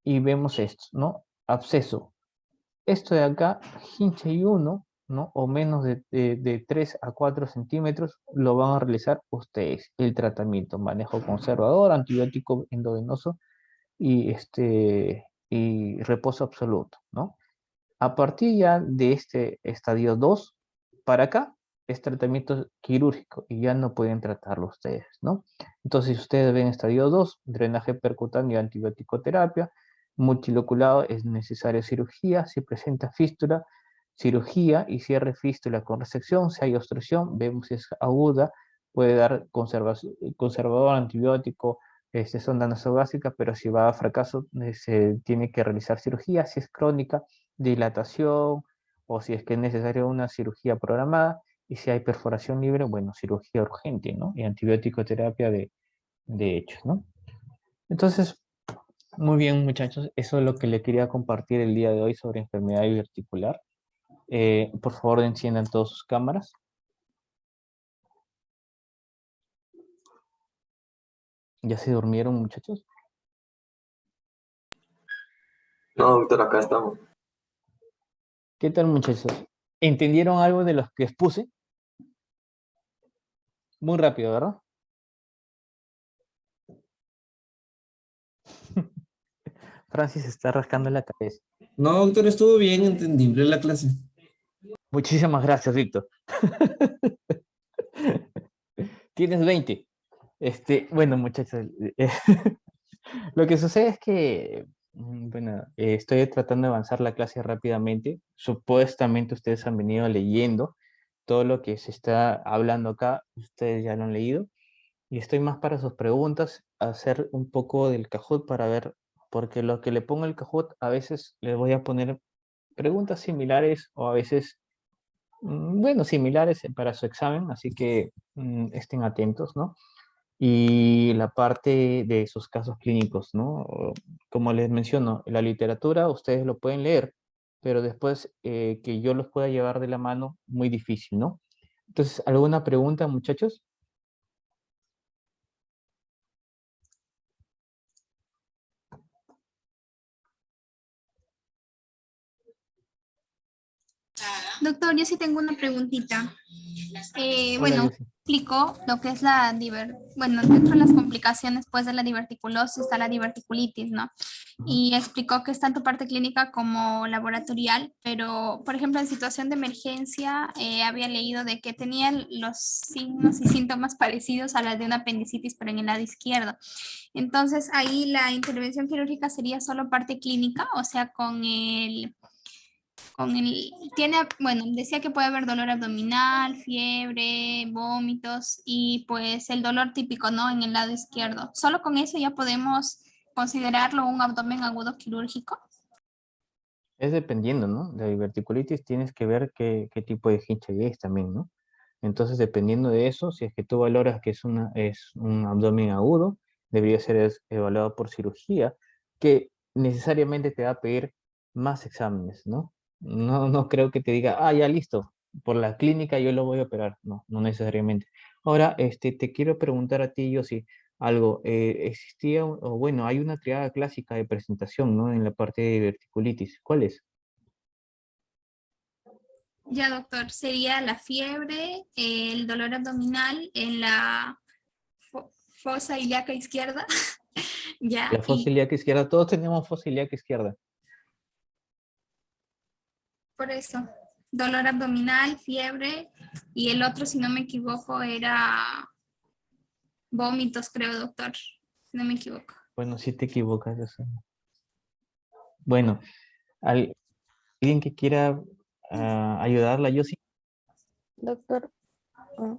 y vemos esto, ¿no? Absceso. Esto de acá, Hinchey 1, ¿no? O menos de 3 a 4 centímetros, lo van a realizar ustedes. El tratamiento, manejo conservador, antibiótico endovenoso y reposo absoluto, ¿no? A partir ya de este estadio 2 para acá, es tratamiento quirúrgico y ya no pueden tratarlo ustedes, ¿no? Entonces, si ustedes ven estadio 2, drenaje percutáneo y antibiótico terapia, multiloculado es necesaria cirugía, si presenta fístula, cirugía y cierre fístula con resección, si hay obstrucción, vemos si es aguda, puede dar conservador antibiótico, sonda nasogástrica, pero si va a fracaso, se tiene que realizar cirugía, si es crónica, dilatación, o si es que es necesario una cirugía programada, y si hay perforación libre, bueno, cirugía urgente, ¿no? Y antibiótico terapia de hecho, ¿no? Entonces, muy bien, muchachos, eso es lo que le quería compartir el día de hoy sobre enfermedad diverticular. Por favor, enciendan todas sus cámaras. ¿Ya se durmieron, muchachos? No, doctor, acá estamos. ¿Qué tal, muchachos? ¿Entendieron algo de los que expuse? Muy rápido, ¿verdad? Francis está rascando la cabeza. No, doctor, estuvo bien entendible la clase. Muchísimas gracias, Víctor. Tienes 20. Bueno, muchachos, lo que sucede es que, bueno, estoy tratando de avanzar la clase rápidamente. Supuestamente ustedes han venido leyendo todo lo que se está hablando acá. Ustedes ya lo han leído. Y estoy más para sus preguntas, hacer un poco del Kahoot para ver, porque lo que le pongo el Kahoot, a veces le voy a poner preguntas similares o a veces, bueno, similares para su examen, así que estén atentos, ¿no? Y la parte de sus casos clínicos, ¿no? Como les menciono, la literatura ustedes lo pueden leer, pero después que yo los pueda llevar de la mano, muy difícil, ¿no? Entonces, ¿alguna pregunta, muchachos? Doctor, yo sí tengo una preguntita. Hola, Bueno, Yossi. explicó lo que es bueno, dentro de las complicaciones pues de la diverticulosis está la diverticulitis, ¿no? Y explicó que es tanto parte clínica como laboratorial, pero por ejemplo en situación de emergencia había leído de que tenían los signos y síntomas parecidos a las de una apendicitis, pero en el lado izquierdo. Entonces ahí la intervención quirúrgica sería solo parte clínica, o sea, bueno, decía que puede haber dolor abdominal, fiebre, vómitos y pues el dolor típico, ¿no? En el lado izquierdo. Solo con eso ya podemos considerarlo un abdomen agudo quirúrgico. Es dependiendo, ¿no? De diverticulitis tienes que ver qué tipo de hinchazón es también, ¿no? Entonces, dependiendo de eso, si es que tú valoras que es un abdomen agudo, debería ser evaluado por cirugía, que necesariamente te va a pedir más exámenes, ¿no? No creo que te diga, ah, ya listo, por la clínica yo lo voy a operar. No necesariamente. Ahora, te quiero preguntar a ti, Yossi, algo. Existía, o bueno, hay una triada clásica de presentación, ¿no? En la parte de diverticulitis. ¿Cuál es? Ya, doctor, sería la fiebre, el dolor abdominal en la fosa ilíaca izquierda, ya, La fosa ilíaca izquierda, todos tenemos fosa ilíaca izquierda. por eso, dolor abdominal, fiebre, y el otro, si no me equivoco, era vómitos, creo, doctor, si no me equivoco. Bueno, si te equivocas. Bueno, ¿alguien que quiera ayudarla? Yo sí. Doctor, ah,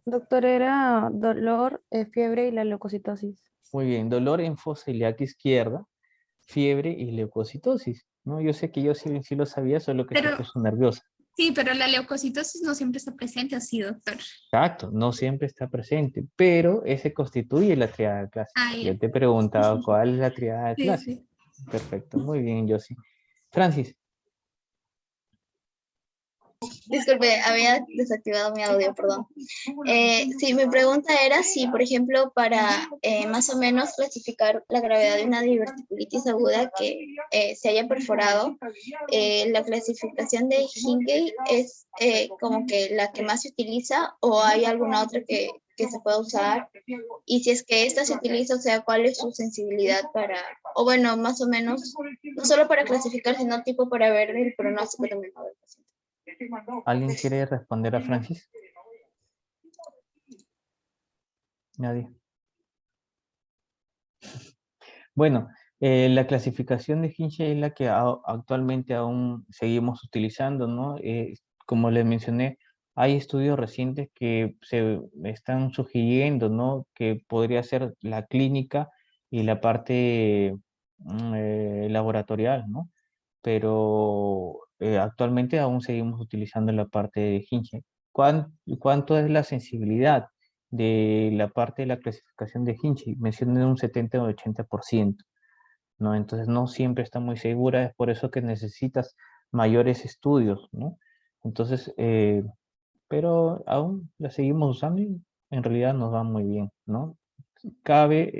doctor, era dolor, fiebre y la leucocitosis. Muy bien, dolor en fosa ilíaca izquierda, fiebre y leucocitosis, ¿no? Yo sé que yo sí lo sabía, solo que se Pero puso nerviosa. sí, pero la leucocitosis no siempre está presente, así, doctor. Exacto, no siempre está presente, pero ese constituye la triada clásica. Ah, ya. Yo te he preguntado cuál es la triada Sí, clásica. sí. Perfecto, muy bien, Josie. Francis, Disculpe, había desactivado mi audio, perdón. Sí, mi pregunta era si, por ejemplo, para más o menos clasificar la gravedad de una diverticulitis aguda que se haya perforado, la clasificación de Hinckley es como que la que más se utiliza o hay alguna otra que se pueda usar, y si es que esta se utiliza, o sea, cuál es su sensibilidad para, o bueno, más o menos, no solo para clasificar, sino tipo para ver el pronóstico también del paciente. ¿alguien quiere responder a Francis? Nadie. Bueno, la clasificación de Hinchey es la que actualmente aún seguimos utilizando, ¿no? Como les mencioné, hay estudios recientes que se están sugiriendo, ¿no? Que podría ser la clínica y la parte laboratorial, ¿no? Pero actualmente aún seguimos utilizando la parte de Hinge. ¿Cuánto es la sensibilidad de la parte de la clasificación de Hinge? Mencioné un 70 o 80%, ¿no? Entonces no siempre está muy segura, es por eso que necesitas mayores estudios, ¿no? Entonces, pero aún la seguimos usando y en realidad nos va muy bien, ¿no? Cabe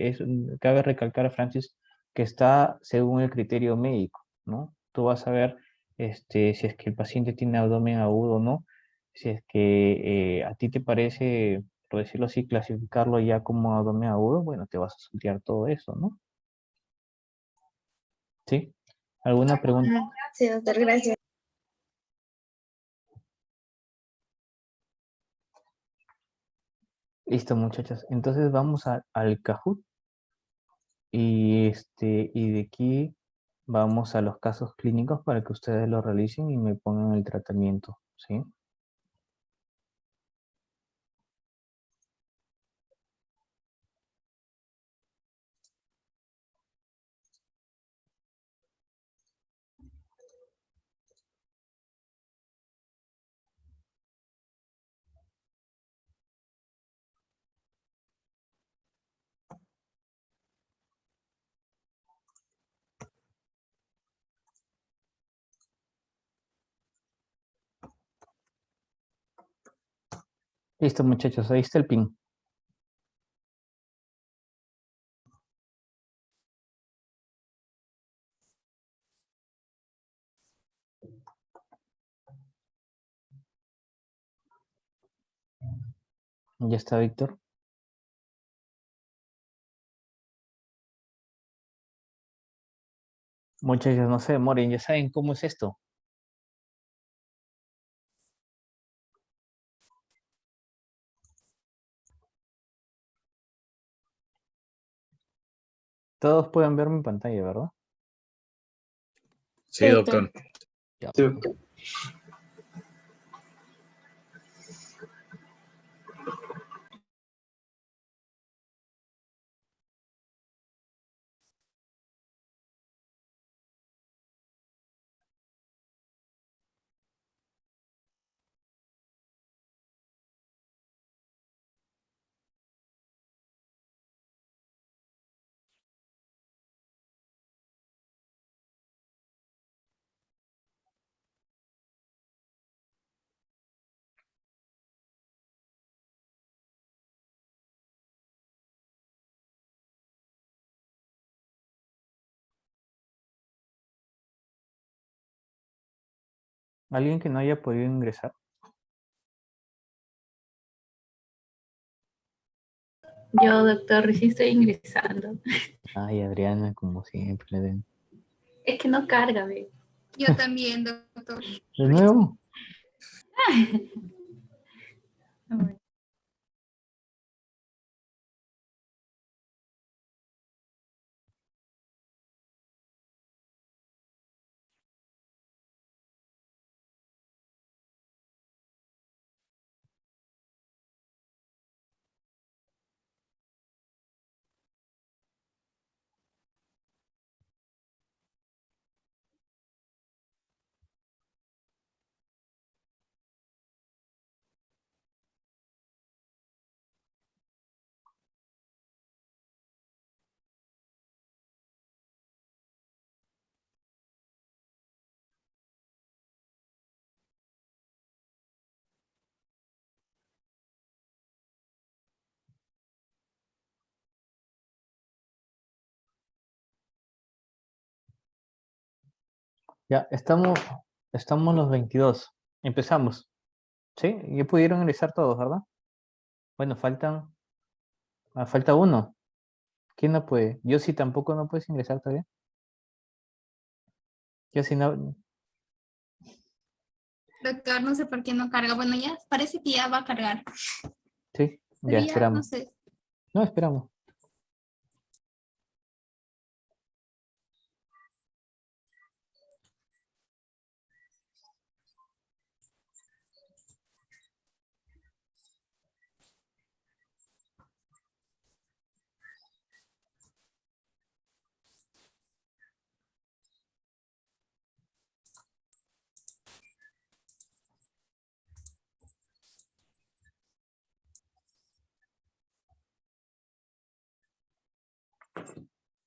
recalcar, Francis, que está según el criterio médico, ¿no? Tú vas a ver si es que el paciente tiene abdomen agudo o no, si es que a ti te parece, por decirlo así, clasificarlo ya como abdomen agudo, bueno, te vas a estudiar todo eso, ¿no? ¿Sí? ¿Alguna pregunta? Ujú. Sí, doctor, gracias. Listo, muchachos. Entonces vamos al Kahoot y de aquí vamos a los casos clínicos para que ustedes lo realicen y me pongan el tratamiento, ¿sí? Listo, muchachos, ahí está el pin. Ya está, Víctor. Muchachos, no se demoren, ya saben cómo es esto. Todos pueden ver mi pantalla, ¿verdad? Sí, doctor. Ya. Sí. ¿Alguien que no haya podido ingresar? Yo, doctor, recién estoy ingresando. Ay, Adriana, como siempre. Es que no carga, ve. Yo también, doctor. ¿De nuevo? Ya, estamos los 22. Empezamos. ¿Sí? Ya pudieron ingresar todos, ¿verdad? Bueno, falta uno. ¿Quién no puede? Yo sí tampoco no puedes ingresar todavía. Yo sí no. Doctor, no sé por qué no carga. Bueno, ya parece que ya va a cargar. Sí, Pero ya ya no esperamos. sé. No, esperamos.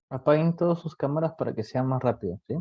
Apaguen todas sus cámaras para que sea más rápido, ¿sí?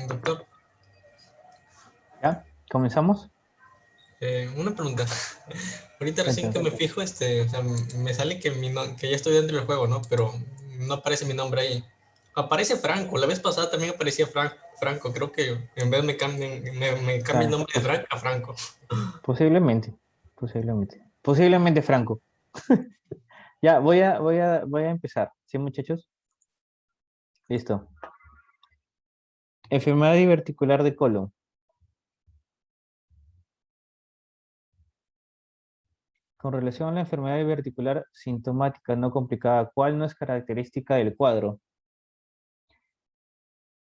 Doctor, ¿Ya? ¿Comenzamos? una pregunta. Ahorita recién Cuéntame. que me fijo, o sea, me sale que, que ya estoy dentro del juego, ¿no? Pero no aparece mi nombre ahí. Aparece Franco. La vez pasada también aparecía Franco. Creo que en vez me cambia el Claro, nombre de Frank a Franco. posiblemente, posiblemente. Posiblemente Franco. Ya, voy a empezar. ¿Sí, muchachos? Listo. Enfermedad diverticular de colon. Con relación a la enfermedad diverticular sintomática no complicada, ¿cuál no es característica del cuadro?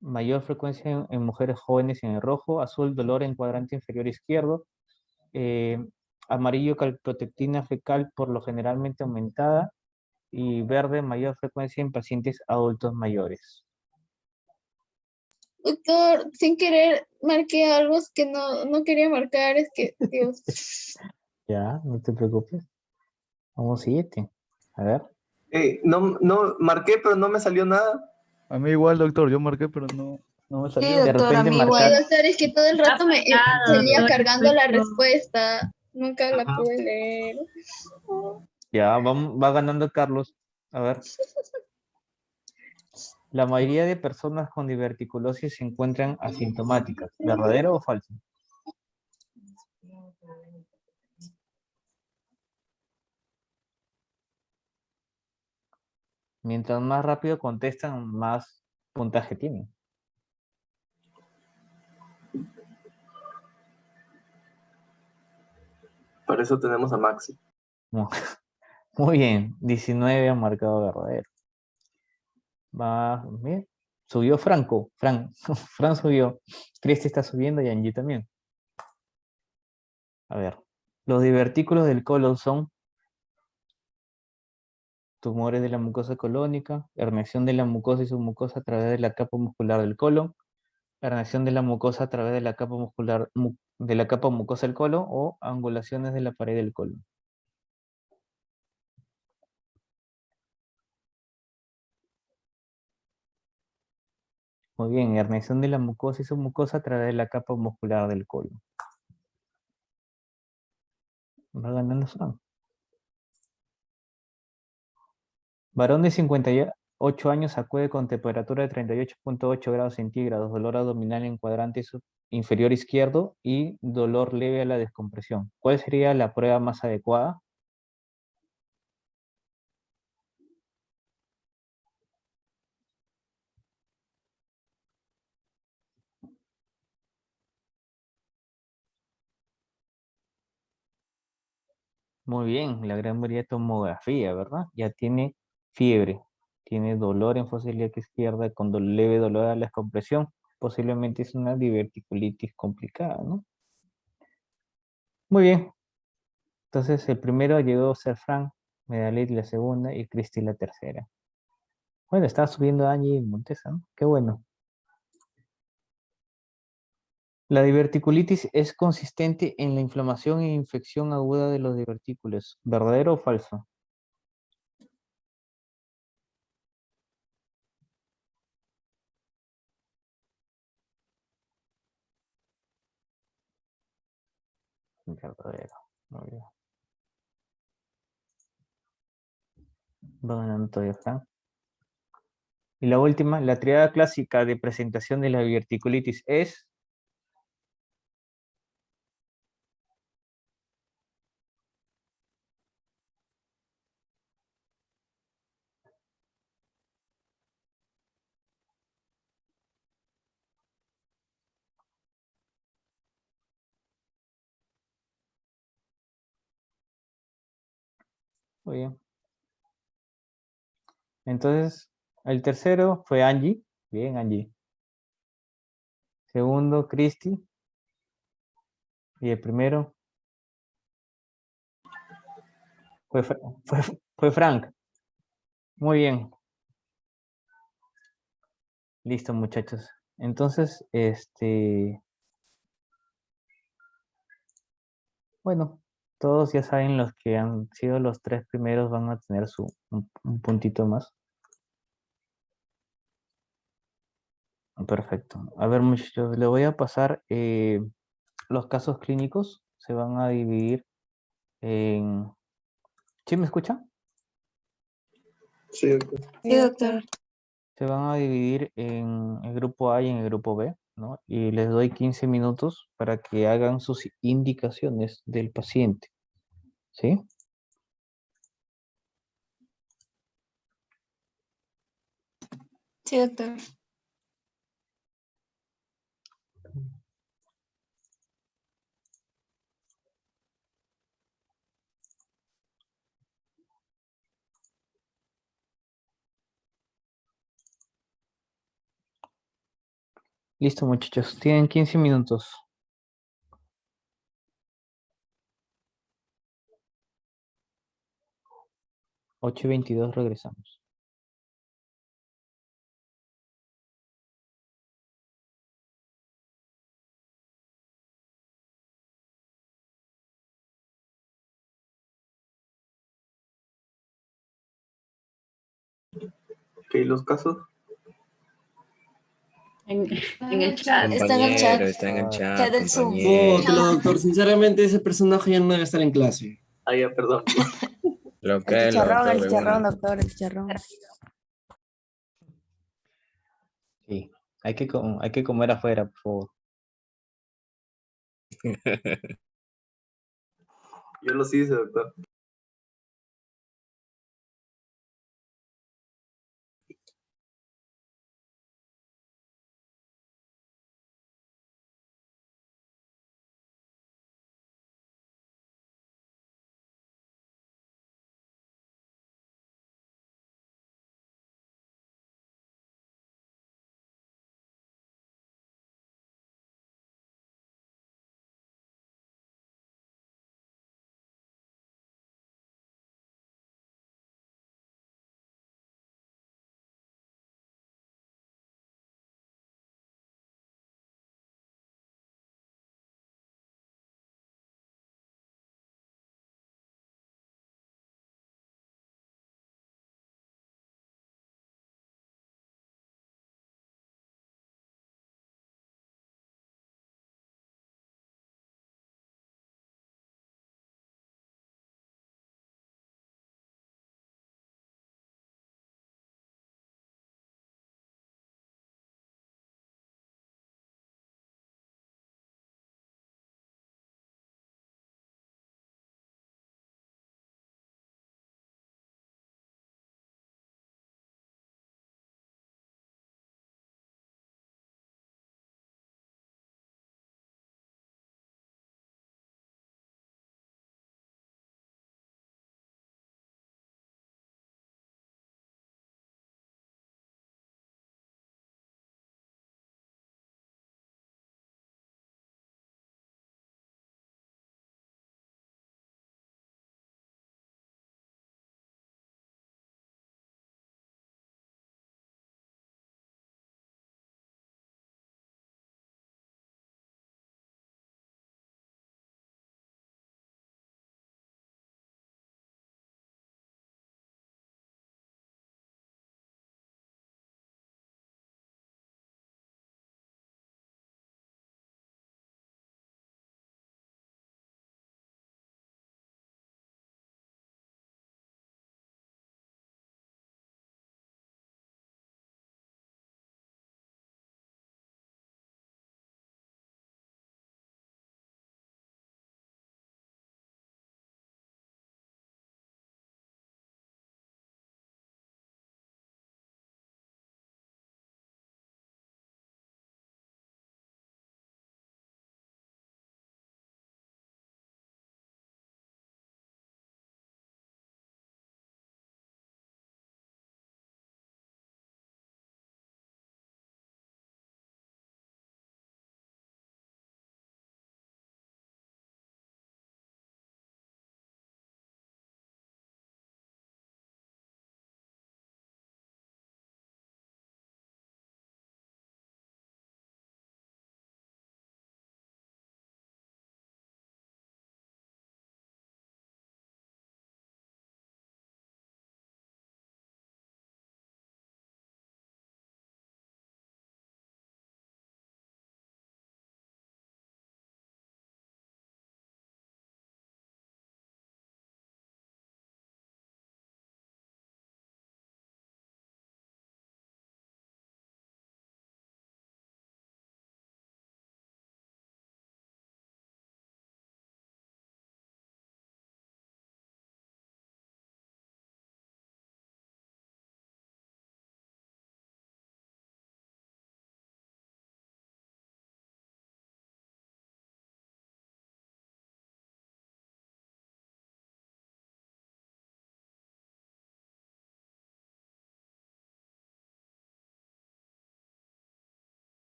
Mayor frecuencia en mujeres jóvenes en el rojo, azul, dolor en cuadrante inferior izquierdo, eh, amarillo, calprotectina fecal por lo generalmente aumentada, y verde, mayor frecuencia en pacientes adultos mayores. Doctor, sin querer marqué algo que no quería marcar, es que, Dios. Ya, no te preocupes. Vamos, siguiente. A ver. No, marqué, pero no me salió nada. A mí igual, doctor, yo marqué, pero no me Sí, salió. De doctor, a repente mí igual. marcar. Doctor, es que todo el rato me Apagado, salía doctor, cargando la estoy respuesta. Nunca la pude leer. Ya, va ganando Carlos. A ver. La mayoría de personas con diverticulosis se encuentran asintomáticas. ¿Verdadero o falso? Mientras más rápido contestan, más puntaje tienen. Por eso tenemos a Maxi. Muy bien, 19 han marcado verdadero. Va, bien. Subió Franco. Fran subió. Cristi está subiendo y Angie también. A ver. Los divertículos del colon son tumores de la mucosa colónica, herniación de la mucosa y submucosa a través de la capa muscular del colon, herniación de la mucosa a través de la capa muscular de la capa mucosa del colon o angulaciones de la pared del colon. Muy bien, herniación de la mucosa y submucosa a través de la capa muscular del colon. Va ganando Fran. Varón de 58 años acude con temperatura de 38,8 grados centígrados, dolor abdominal en cuadrante inferior izquierdo y dolor leve a la descompresión. ¿Cuál sería la prueba más adecuada? Muy bien, la gran mayoría de tomografía, ¿verdad? Ya tiene fiebre, tiene dolor en fosa ilíaca izquierda con leve dolor a la descompresión. Posiblemente es una diverticulitis complicada, ¿no? Muy bien. Entonces el primero llegó a ser Frank, Medalit la segunda y Cristi la tercera. Bueno, estaba subiendo Angie Montesa, ¿no? Qué bueno. La diverticulitis es consistente en la inflamación e infección aguda de los divertículos. ¿Verdadero o falso? Verdadero. Muy bien. Va ganando todavía Frank. Y la última, la triada clásica de presentación de la diverticulitis es... Muy bien. Entonces, el tercero fue Angie. Bien, Angie. Segundo, Christy. Y el primero fue Frank. Muy bien. Listo, muchachos. Entonces, bueno, todos ya saben, los que han sido los 3 primeros van a tener un puntito más. Perfecto. A ver, muchachos, le voy a pasar los casos clínicos. Se van a dividir en... ¿Sí me escuchan? Sí, doctor. Sí, doctor. Se van a dividir en el grupo A y en el grupo B, ¿no? Y les doy 15 minutos para que hagan sus indicaciones del paciente, ¿sí? Sí, doctor. Listo, muchachos. Tienen 15 minutos. 8:22 regresamos. Ok, los casos. En el chat. Está en el chat. Compañero, está en el Chat chat, del Zoom. compañero. No, doctor, sinceramente ese personaje ya no debe estar en clase. Ah, ya, perdón. Lo El que es, chicharrón, doctor, de una. doctor, el chicharrón. Sí, hay que comer afuera, por favor. Yo los hice, doctor.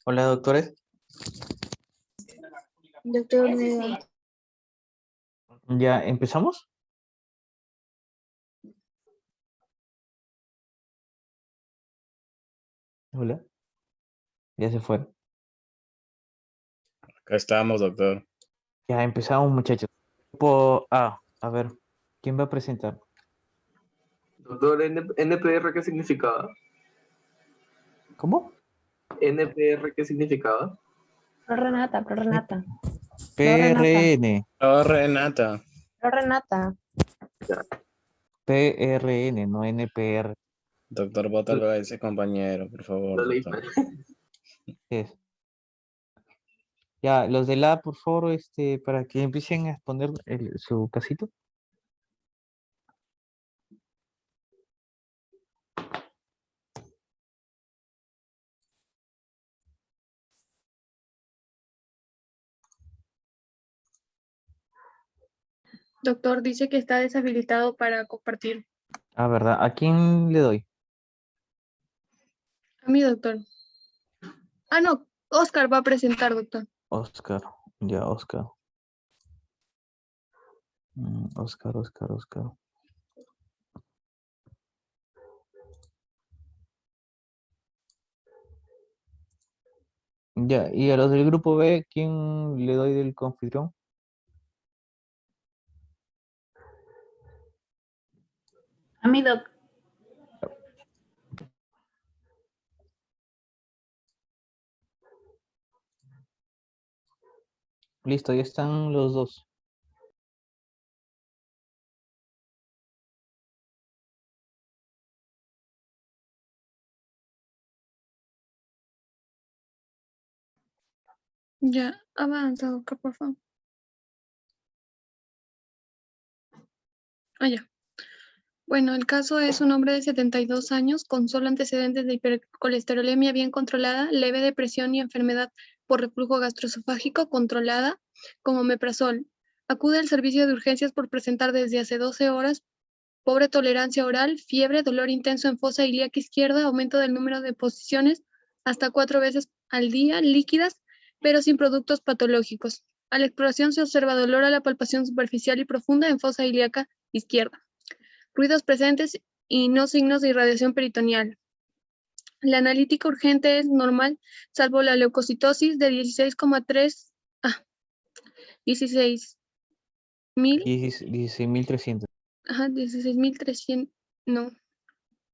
Hola, doctores. Doctor Neva. ¿Ya empezamos? Hola. Ya se fueron. Acá estamos, doctor. Ya empezamos, muchachos. A ver, ¿quién va a presentar? Doctor, NPR, ¿qué significaba? ¿Cómo? ¿NPR qué significaba? Renata. PRN. Oh, Renata. Renata. PRN, no NPR. Doctor, bótalo a ese compañero, por favor, Lo leí doctor. ¿Qué es? Ya, los de la, por favor, para que empiecen a exponer su casito. Doctor, dice que está deshabilitado para compartir. Ah, ¿verdad? ¿A quién le doy? A mí, doctor. Ah, no, Oscar va a presentar, doctor. Oscar. Ya, Oscar. Oscar. Ya, y a los del grupo B, ¿quién le doy del confitrón? A mí, doc. Listo, ya están los dos. Ya, avanza, doctor, por favor. Ah, ya. Bueno, el caso es un hombre de 72 años con solo antecedentes de hipercolesterolemia bien controlada, leve depresión y enfermedad por reflujo gastroesofágico controlada como omeprazol. Acude al servicio de urgencias por presentar desde hace 12 horas pobre tolerancia oral, fiebre, dolor intenso en fosa ilíaca izquierda, aumento del número de posiciones hasta 4 veces al día, líquidas, pero sin productos patológicos. A la exploración se observa dolor a la palpación superficial y profunda en fosa ilíaca izquierda. Ruidos presentes y no signos de irradiación peritoneal. La analítica urgente es normal, salvo la leucocitosis de 16,3 a 16.000. 16.300. Ajá, 16.300, no,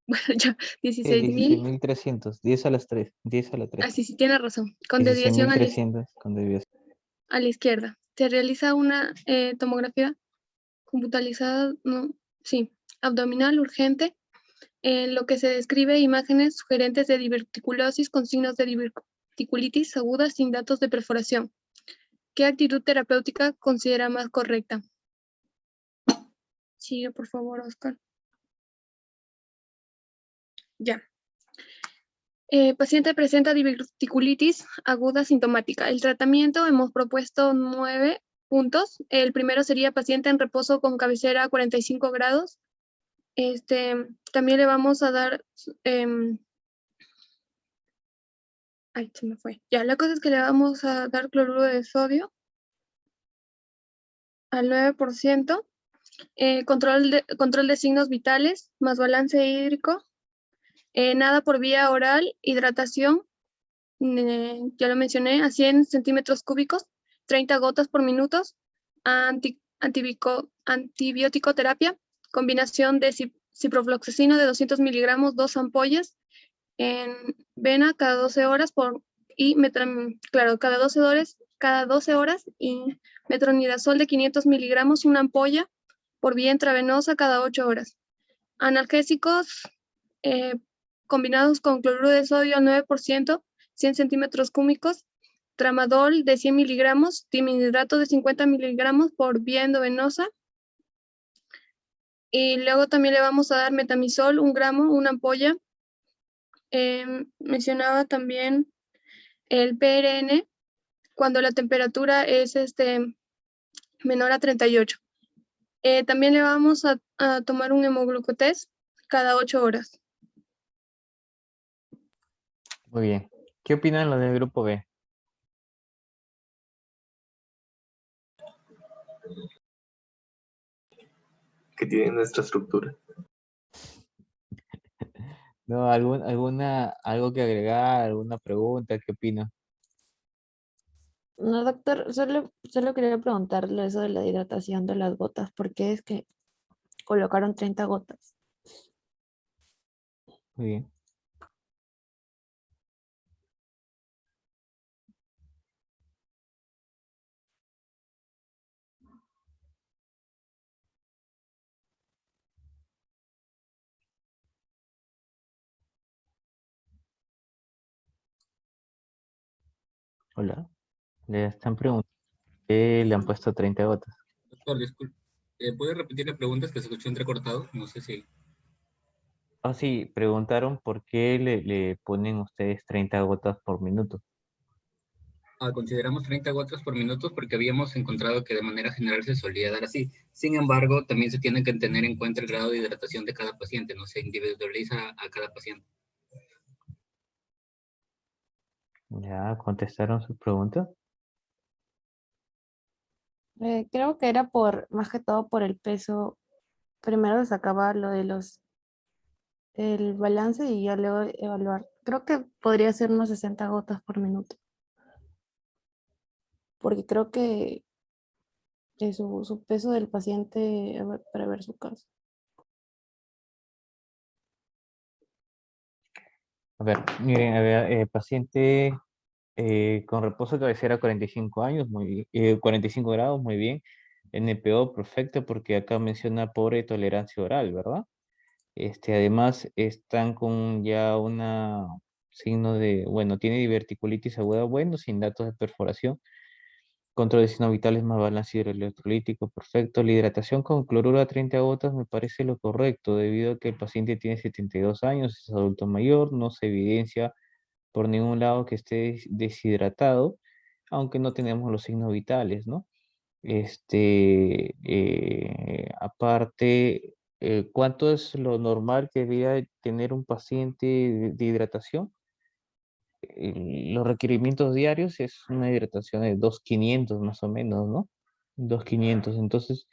bueno, ya, 16.000. 16.300. 10 a las 3. 10 a la 3. Así sí, tiene razón. Con desviación 16.300 con desviación. a la izquierda. Se realiza una tomografía computarizada, no, sí, abdominal urgente, en lo que se describe imágenes sugerentes de diverticulosis con signos de diverticulitis aguda sin datos de perforación. ¿Qué actitud terapéutica considera más correcta? Sigue, por favor, Oscar. Ya. Paciente presenta diverticulitis aguda sintomática. El tratamiento hemos propuesto 9 puntos. El primero sería paciente en reposo con cabecera a 45 grados. También le vamos a dar... ay, se me fue. Ya, la cosa es que le vamos a dar cloruro de sodio al 9%. Control de signos vitales, más balance hídrico. Nada por vía oral, hidratación. Ya lo mencioné, a 100 centímetros cúbicos, 30 gotas por minuto, antibiótico terapia, combinación de ciprofloxacino de 200 miligramos, 2 ampollas, en vena cada 12 horas cada 12 horas y metronidazol de 500 miligramos, una ampolla por vía intravenosa cada 8 horas. Analgésicos combinados con cloruro de sodio al 9%, 100 centímetros cúbicos, tramadol de 100 miligramos, timidrato de 50 miligramos por vía endovenosa. Y luego también le vamos a dar metamisol, 1 gramo, una ampolla. Mencionaba también el PRN cuando la temperatura es menor a 38. También le vamos a tomar un hemoglucotest cada 8 horas. Muy bien. ¿Qué opinan los del grupo B? Que tiene nuestra estructura. No, algo que agregar, alguna pregunta, ¿qué opinan? No, doctor, solo quería preguntarle eso de la hidratación de las gotas. ¿Por qué es que colocaron 30 gotas? Muy bien. Hola. Le están preguntando qué le han puesto 30 gotas. Doctor, disculpe. ¿Puede repetir la pregunta? Es que se escuchó entrecortado. No sé si... Ah, sí, preguntaron por qué le ponen ustedes 30 gotas por minuto. Consideramos 30 gotas por minuto porque habíamos encontrado que de manera general se solía dar así. Sin embargo, también se tiene que tener en cuenta el grado de hidratación de cada paciente. No se individualiza a cada paciente. Ya contestaron su pregunta. Creo que era más que todo por el peso. Primero sacaba lo de el balance y ya luego evaluar. Creo que podría ser unos 60 gotas por minuto. Porque creo que su peso del paciente, para ver su caso. A ver, miren, a ver, paciente con reposo de cabecera 45 años, 45 grados, muy bien. NPO, perfecto, porque acá menciona pobre tolerancia oral, ¿verdad? Además, están con ya una signo de, bueno, tiene diverticulitis aguda, bueno, sin datos de perforación. Control de signos vitales más balance hidroelectrolítico, perfecto. La hidratación con cloruro a 30 gotas me parece lo correcto, debido a que el paciente tiene 72 años, es adulto mayor, no se evidencia por ningún lado que esté deshidratado, aunque no tenemos los signos vitales, ¿no? Aparte, ¿cuánto es lo normal que debería tener un paciente de hidratación? Los requerimientos diarios es una hidratación de 2.500 más o menos, ¿no? 2.500. Entonces,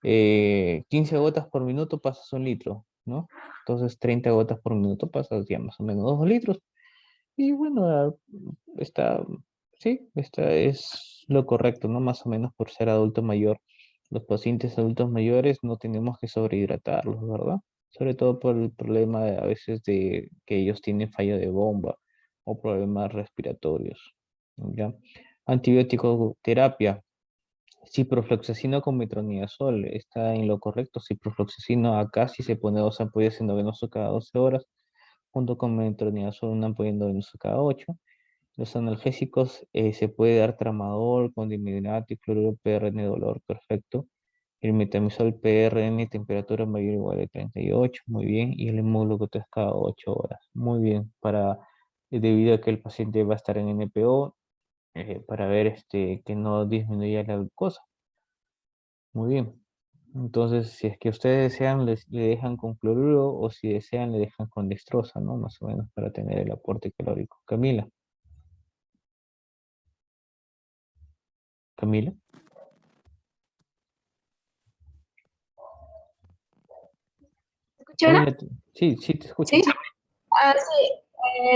15 gotas por minuto pasas un litro, ¿no? Entonces, 30 gotas por minuto pasas ya más o menos 2 litros. Y bueno, está, sí, está es lo correcto, ¿no? Más o menos por ser adulto mayor. Los pacientes adultos mayores no tenemos que sobrehidratarlos, ¿verdad? Sobre todo por el problema a veces de que ellos tienen fallo de bomba o problemas respiratorios, ¿ya? Antibiótico terapia. Ciprofloxacino con metronidazol está en lo correcto. Ciprofloxacino acá sí se pone 2 ampollas endovenoso cada 12 horas, junto con metronidazol una ampolla endovenoso cada 8. Los analgésicos se puede dar tramadol con dimidrato y cloruro PRN dolor, perfecto. El metamizol PRN temperatura mayor o igual de 38, muy bien. Y el hemoglucotés cada 8 horas, muy bien. Debido a que el paciente va a estar en NPO, para ver que no disminuya la glucosa. Muy bien. Entonces, si es que ustedes desean, le dejan con cloruro o si desean, le dejan con dextrosa, ¿no? Más o menos para tener el aporte calórico. Camila. Camila. ¿Escucha ahora? Camila, sí, sí, te escucho. ¿Sí? Sí.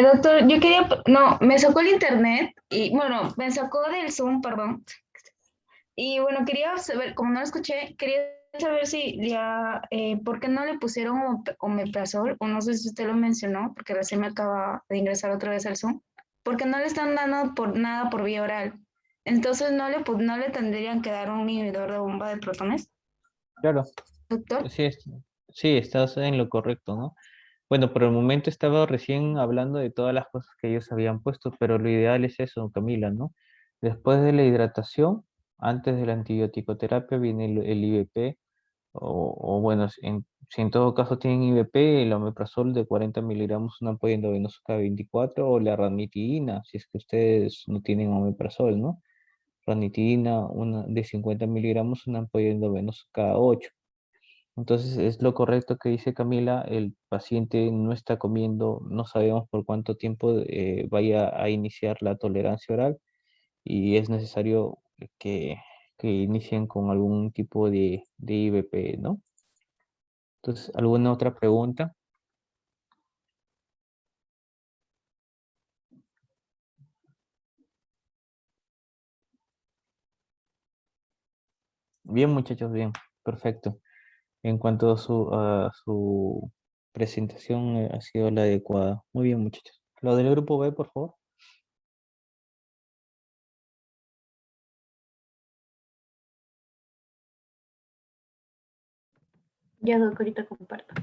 Doctor, yo quería, no, me sacó el internet y, bueno, me sacó del Zoom, perdón. Y bueno, quería saber, como no lo escuché, quería saber si ya, ¿por qué no le pusieron omeprazol? O no sé si usted lo mencionó, porque recién me acaba de ingresar otra vez al Zoom. Porque no le están dando nada por vía oral. Entonces, ¿no le tendrían que dar un inhibidor de bomba de protones? Claro. Doctor. Sí, estás en lo correcto, ¿no? Bueno, por el momento estaba recién hablando de todas las cosas que ellos habían puesto, pero lo ideal es eso, Camila, ¿no? Después de la hidratación, antes de la antibiótico-terapia, viene el IVP, o bueno, si en todo caso tienen IVP, el omeprazol de 40 miligramos, una ampolla endovenosa cada 24, o la ranitidina, si es que ustedes no tienen omeprazol, ¿no? Ranitidina, una de 50 miligramos, una ampolla endovenosa cada 8. Entonces es lo correcto que dice Camila, el paciente no está comiendo, no sabemos por cuánto tiempo vaya a iniciar la tolerancia oral y es necesario que inicien con algún tipo de IVP, ¿no? Entonces, ¿alguna otra pregunta? Bien, muchachos, bien, perfecto. En cuanto a su presentación, ha sido la adecuada. Muy bien, muchachos. Lo del grupo B, por favor. Ya, Doc, ahorita comparto.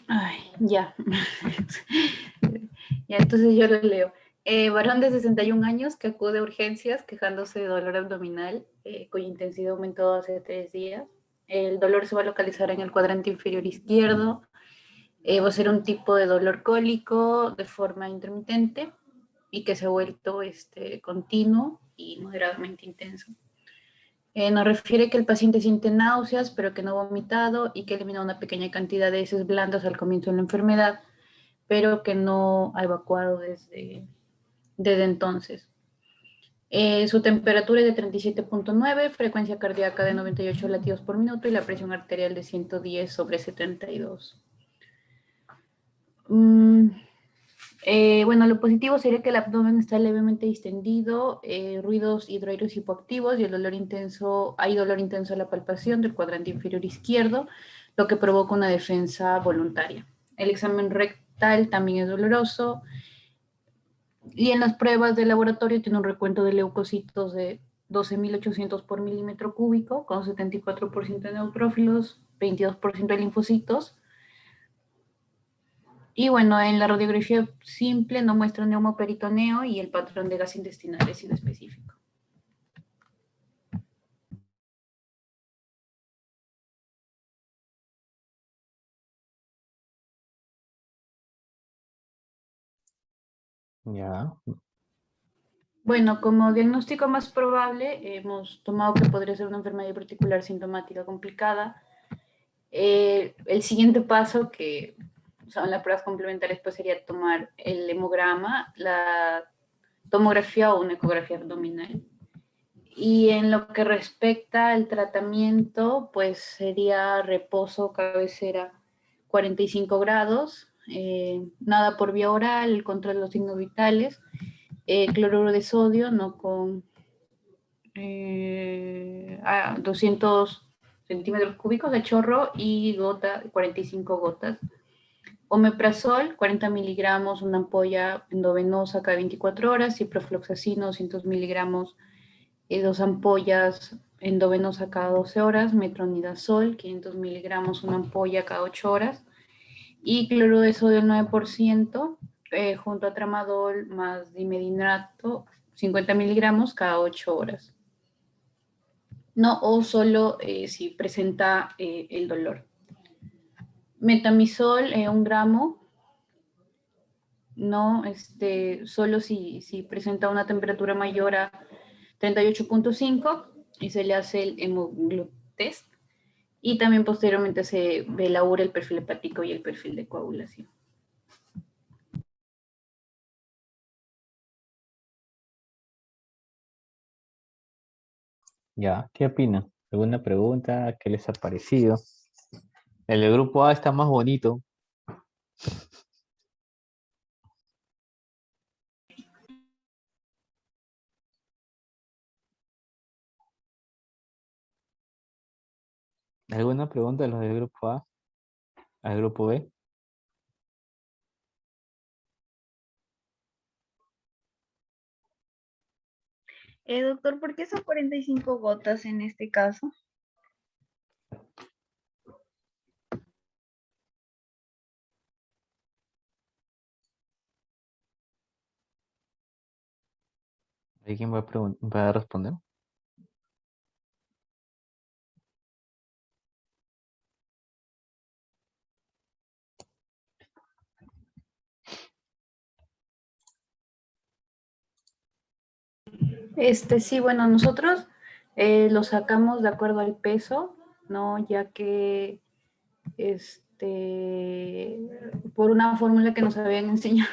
Ay, ya. Ya, entonces yo lo leo. Varón de 61 años que acude a urgencias quejándose de dolor abdominal cuya intensidad aumentó hace 3 días. El dolor se va a localizar en el cuadrante inferior izquierdo. Va a ser un tipo de dolor cólico de forma intermitente y que se ha vuelto continuo y moderadamente intenso. Nos refiere que el paciente siente náuseas, pero que no ha vomitado y que elimina una pequeña cantidad de heces blandas al comienzo de la enfermedad, pero que no ha evacuado desde entonces. Su temperatura es de 37.9, frecuencia cardíaca de 98 latidos por minuto y la presión arterial de 110/72. Bueno, lo positivo sería que el abdomen está levemente distendido, ruidos hidroaéreos hipoactivos y el dolor intenso, hay dolor intenso en la palpación del cuadrante inferior izquierdo, lo que provoca una defensa voluntaria. El examen rectal también es doloroso y en las pruebas de laboratorio tiene un recuento de leucocitos de 12.800 por milímetro cúbico, con 74% de neutrófilos, 22% de linfocitos. Y bueno, en la radiografía simple no muestra neumoperitoneo y el patrón de gas intestinal es inespecífico. Ya. Bueno, como diagnóstico más probable, hemos tomado que podría ser una enfermedad particular sintomática complicada. El siguiente paso, que son las pruebas complementarias, pues sería tomar el hemograma, la tomografía o una ecografía abdominal. Y en lo que respecta al tratamiento, pues sería reposo cabecera 45 grados, nada por vía oral, el control de los signos vitales, cloruro de sodio, no con 200 centímetros cúbicos de chorro y 45 gotas. Omeprazol, 40 miligramos, una ampolla endovenosa cada 24 horas, ciprofloxacino, 200 miligramos, 2 ampollas endovenosa cada 12 horas, metronidazol, 500 miligramos, una ampolla cada 8 horas, y cloruro de sodio 9%, junto a tramadol más dimedinato, 50 miligramos cada 8 horas. No, o solo si presenta el dolor. Metamizol, 1 gramo, no, solo si presenta una temperatura mayor a 38.5 y se le hace el hemoglutest y también posteriormente se ve la URA, el perfil hepático y el perfil de coagulación. Ya, ¿qué opinan? ¿Alguna pregunta? ¿Qué les ha parecido? El del grupo A está más bonito. ¿Alguna pregunta de los del grupo A al grupo B? Doctor, ¿por qué son 45 gotas en este caso? ¿Alguien va a responder? Sí, bueno, nosotros lo sacamos de acuerdo al peso, ¿no? Ya que por una fórmula que nos habían enseñado,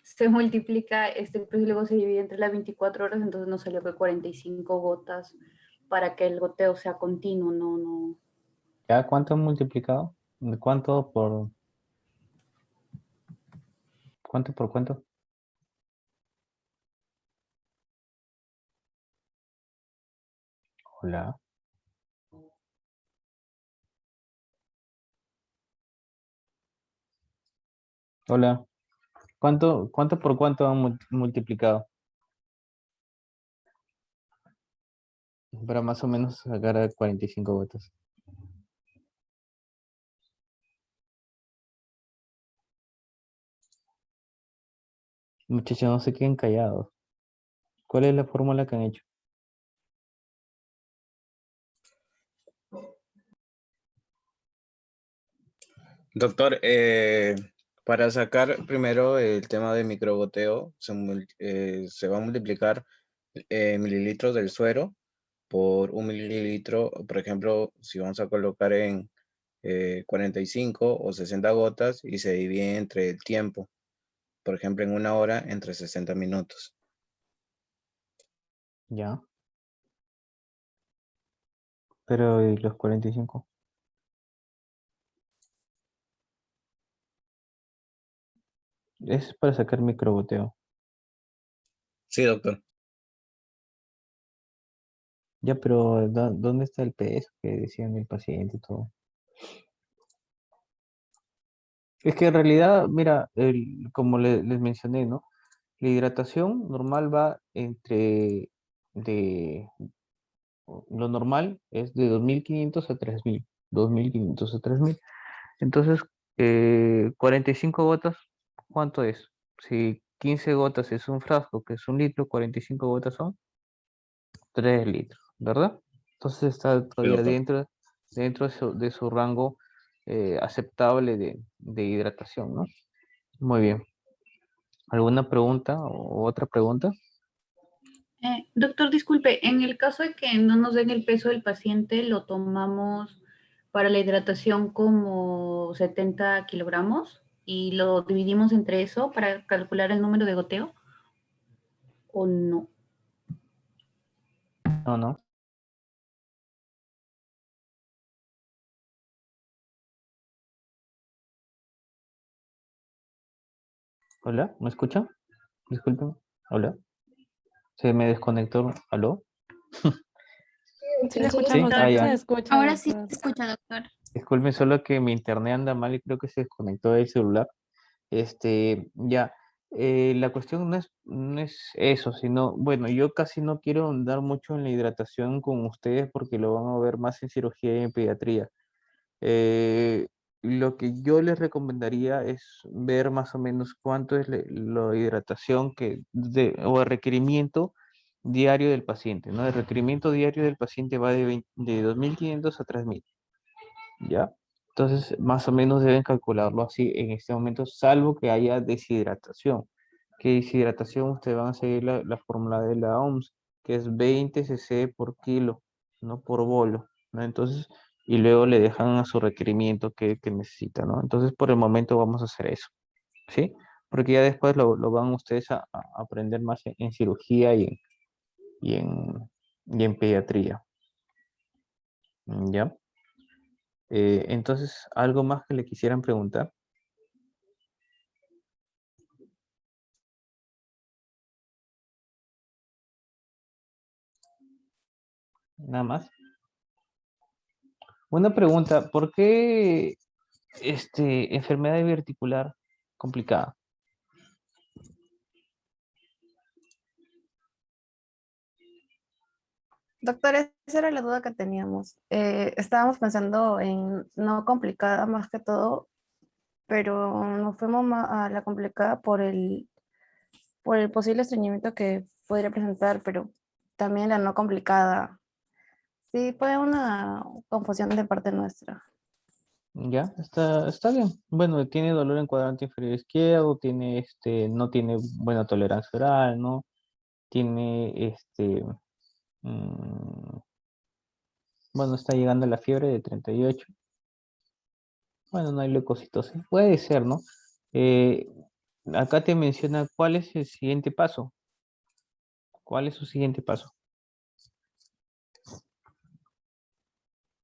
se multiplica el peso y luego se divide entre las 24 horas, entonces nos salió que 45 gotas para que el goteo sea continuo, no. ¿Ya cuánto han multiplicado? ¿Cuánto por cuánto? Hola. Hola. ¿Cuánto por cuánto han multiplicado? Para más o menos sacar a 45 votos. Muchachos, no se queden callados. ¿Cuál es la fórmula que han hecho? Doctor, para sacar primero el tema de microgoteo, se va a multiplicar mililitros del suero por 1 mililitro. Por ejemplo, si vamos a colocar en 45 o 60 gotas y se divide entre el tiempo. Por ejemplo, en 1 hora, entre 60 minutos. Ya. Pero, ¿y los 45? Es para sacar microgoteo. Sí, doctor. Ya, pero ¿dónde está el peso que decían el paciente y todo? Es que en realidad, mira, como les mencioné, ¿no? La hidratación normal va lo normal es de 2.500 a 3.000. 2.500 a 3.000. Entonces, 45 gotas, ¿cuánto es? Si 15 gotas es un frasco, que es 1 litro, 45 gotas son 3 litros, ¿verdad? Entonces está Sí, todavía doctor. dentro de su rango aceptable de hidratación, ¿no? Muy bien. ¿Alguna pregunta o otra pregunta? Doctor, disculpe, en el caso de que no nos den el peso del paciente, ¿lo tomamos para la hidratación como 70 kilogramos y lo dividimos entre eso para calcular el número de goteo? ¿O no? No. Hola, ¿me escuchan? Disculpen. Hola. Se me desconectó. ¿Aló? Sí, le Sí, escuchamos, Ah, se ya. escucha, Ahora sí doctor. se escucha, doctor. Disculpen, solo que mi internet anda mal y creo que se desconectó del celular. Ya. La cuestión no es eso, sino, bueno, yo casi no quiero andar mucho en la hidratación con ustedes porque lo van a ver más en cirugía y en pediatría. Lo que yo les recomendaría es ver más o menos cuánto es la hidratación o el requerimiento diario del paciente, ¿no? El requerimiento diario del paciente va de 2.500 a 3.000, ¿ya? Entonces, más o menos deben calcularlo así en este momento, salvo que haya deshidratación. Que deshidratación ustedes van a seguir la fórmula de la OMS, que es 20 cc por kilo, no por bolo, ¿no? Entonces, y luego le dejan a su requerimiento que necesita, ¿no? Entonces, por el momento vamos a hacer eso, ¿sí? Porque ya después lo van ustedes a aprender más en cirugía y en, y en pediatría, ¿ya? Entonces, ¿algo más que le quisieran preguntar? Nada más. Una pregunta, ¿por qué enfermedad diverticular complicada? Doctor, esa era la duda que teníamos. Estábamos pensando en no complicada más que todo, pero nos fuimos a la complicada por el posible estreñimiento que podría presentar, pero también la no complicada. Sí, fue una confusión de parte nuestra. Ya, está bien. Bueno, tiene dolor en cuadrante inferior izquierdo, no tiene buena tolerancia oral, ¿no? Tiene mm, bueno, está llegando a la fiebre de 38. Bueno, no hay leucocitosis. Puede ser, ¿no? Eh, Acá te menciona cuál es el siguiente paso. ¿Cuál es su siguiente paso?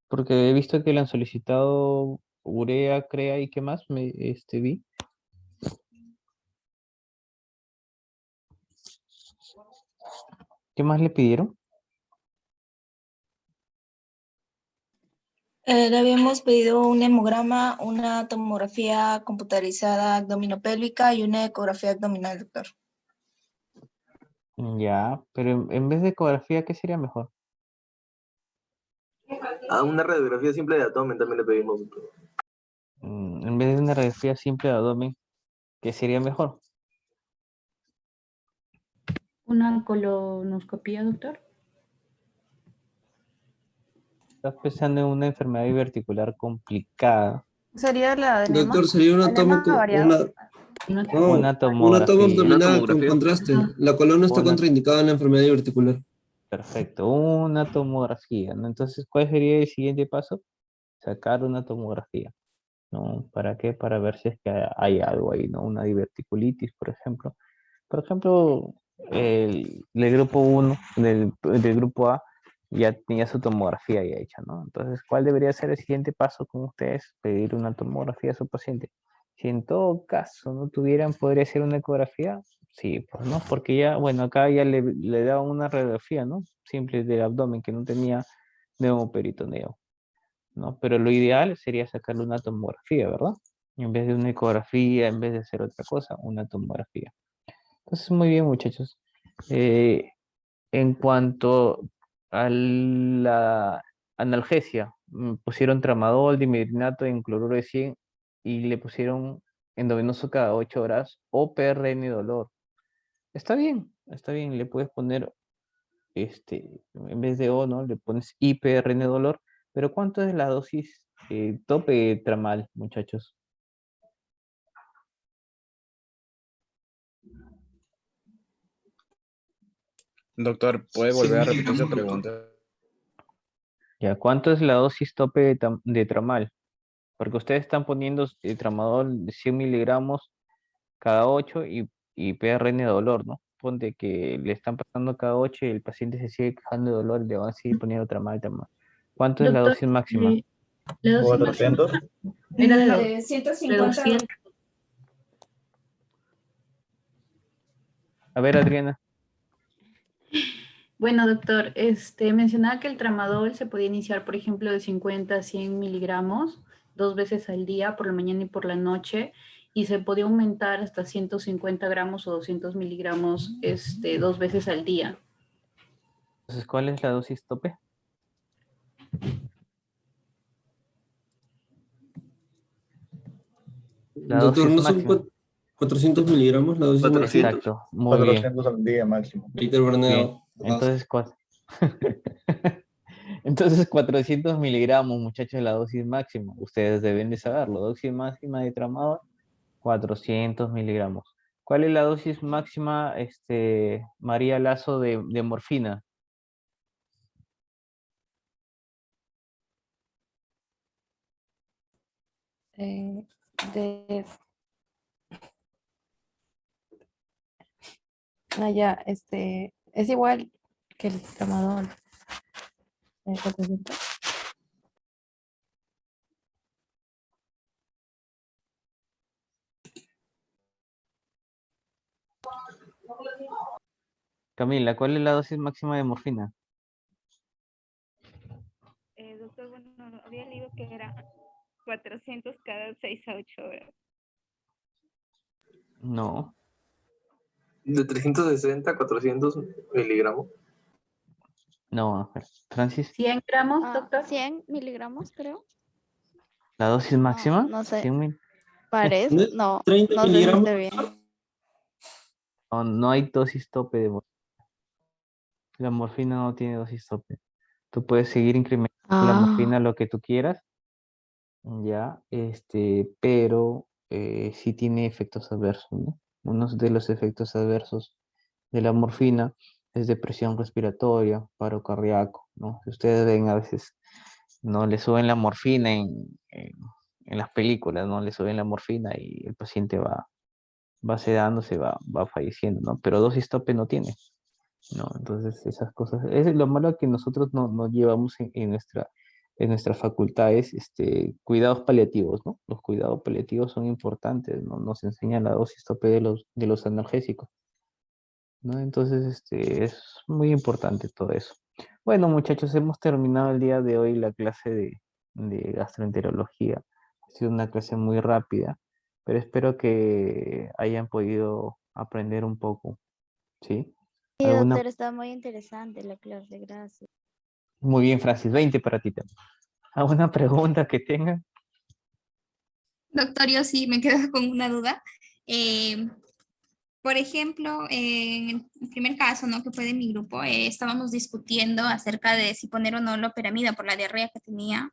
Porque he visto que le han solicitado urea, crea y qué más vi. ¿Qué más le pidieron? Le habíamos pedido un hemograma, una tomografía computarizada abdominopélvica y una ecografía abdominal, doctor. Ya, pero en vez de ecografía, ¿qué sería mejor? Una radiografía simple de abdomen también le pedimos, doctor. En vez de una radiografía simple de abdomen, ¿qué sería mejor? ¿Una colonoscopía, doctor? Estás pensando en una enfermedad diverticular complicada. ¿Sería la adenema? Doctor, sería una toma, ¿Adenema variado? Una una toma tomografía. abdominal con contraste. La colon no está Una- contraindicada en la enfermedad diverticular. Perfecto, una tomografía, ¿no? Entonces, ¿cuál sería el siguiente paso? Sacar una tomografía, ¿no? ¿Para qué? Para ver si es que hay algo ahí, ¿no? Una diverticulitis, por ejemplo. Por ejemplo, del grupo 1, del grupo A, ya tenía su tomografía ya hecha, ¿no? Entonces, ¿cuál debería ser el siguiente paso con ustedes? Pedir una tomografía a su paciente. Si en todo caso no tuvieran, ¿podría ser una ecografía? Sí, pues no, porque ya, bueno, acá ya le daban una radiografía, ¿no? Simple del abdomen que no tenía neumoperitoneo, ¿no? Pero lo ideal sería sacarle una tomografía, ¿verdad? En vez de una ecografía, en vez de hacer otra cosa, una tomografía. Entonces, muy bien, muchachos. Eh, en cuanto a la analgesia, pusieron tramadol, dimitrinato en cloruro de 100 y le pusieron endovenoso cada 8 horas o PRN dolor. Está bien, le puedes poner, en vez de O, ¿no? Le pones IPRN dolor, pero ¿cuánto es la dosis tope de tramal, muchachos? Doctor, ¿puede volver a repetir su pregunta? Ya, ¿cuánto es la dosis tope de tramal? Porque ustedes están poniendo tramadol de 100 miligramos cada 8 y PRN de dolor, ¿no? Ponte que le están pasando cada 8 y el paciente se sigue quejando de dolor, le van a seguir poniendo tramadol. ¿Cuánto es la Doctor, dosis máxima? la dosis máxima 400. era De 150. 200. A ver, Adriana. Bueno, doctor, mencionaba que el tramadol se podía iniciar, por ejemplo, de 50 a 100 miligramos 2 veces al día, por la mañana y por la noche, y se podía aumentar hasta 150 gramos o 200 miligramos 2 veces al día. Entonces, ¿cuál es la dosis tope? La Doctor, dosis ¿no son máxima. 400 miligramos la dosis máxima? 400. Exacto, muy bien. 400 al día máximo. Víctor Bien, Bernardo. entonces, entonces 400 miligramos, muchachos, la dosis máxima. Ustedes deben de saberlo. Dosis máxima de tramadol, 400 miligramos. ¿Cuál es la dosis máxima, María Lazo, de morfina? De... Ya, es igual que el tramadol. 400. Camila, ¿cuál es la dosis máxima de morfina? Doctor, bueno, había leído que era 400 cada 6 a 8 horas. No. De 360 a 400 miligramos. No, Francis, 100 gramos, Ah, doctor. 100 miligramos, creo. ¿la dosis No, máxima? no sé. 100 mil. Parece, ¿No es no, 30 no sé si miligramos? esté bien. No, no hay dosis tope de morfina. La morfina no tiene dosis tope. Tú puedes seguir incrementando la morfina lo que tú quieras, ya, pero sí tiene efectos adversos, ¿no? Uno de los efectos adversos de la morfina es depresión respiratoria, paro cardíaco, ¿no? Si ustedes ven a veces, no le suben la morfina en las películas, ¿no? Le suben la morfina y el paciente va sedándose, va falleciendo, ¿no? Pero dosis tope no tiene, ¿no? Entonces esas cosas, es lo malo que nosotros no llevamos en nuestras facultades, cuidados paliativos, ¿no? Los cuidados paliativos son importantes, ¿no? Nos enseñan la dosis tope de los analgésicos, ¿no? Entonces, es muy importante todo eso. Bueno, muchachos, hemos terminado el día de hoy la clase de gastroenterología. Ha sido una clase muy rápida, pero espero que hayan podido aprender un poco, ¿sí? Sí, ¿Alguna? doctor, está muy interesante la clase, gracias. Muy bien, Francis, 20 para ti también. ¿Alguna pregunta que tengan? Doctor, yo sí me quedo con una duda. Por ejemplo, en el primer caso, ¿no? Que fue de mi grupo, estábamos discutiendo acerca de si poner o no loperamida por la diarrea que tenía,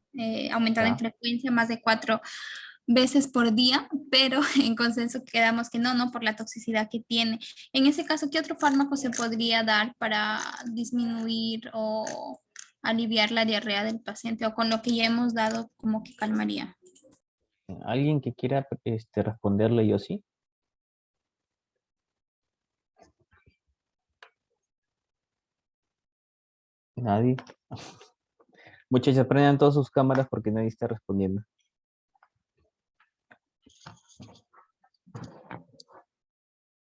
aumentada en Ya. frecuencia, más de 4 veces por día, pero en consenso quedamos que no por la toxicidad que tiene. En ese caso, ¿qué otro fármaco se podría dar para disminuir o aliviar la diarrea del paciente o con lo que ya hemos dado como que calmaría? ¿Alguien que quiera responderle yo sí? Nadie. Muchachos, prendan todas sus cámaras porque nadie está respondiendo.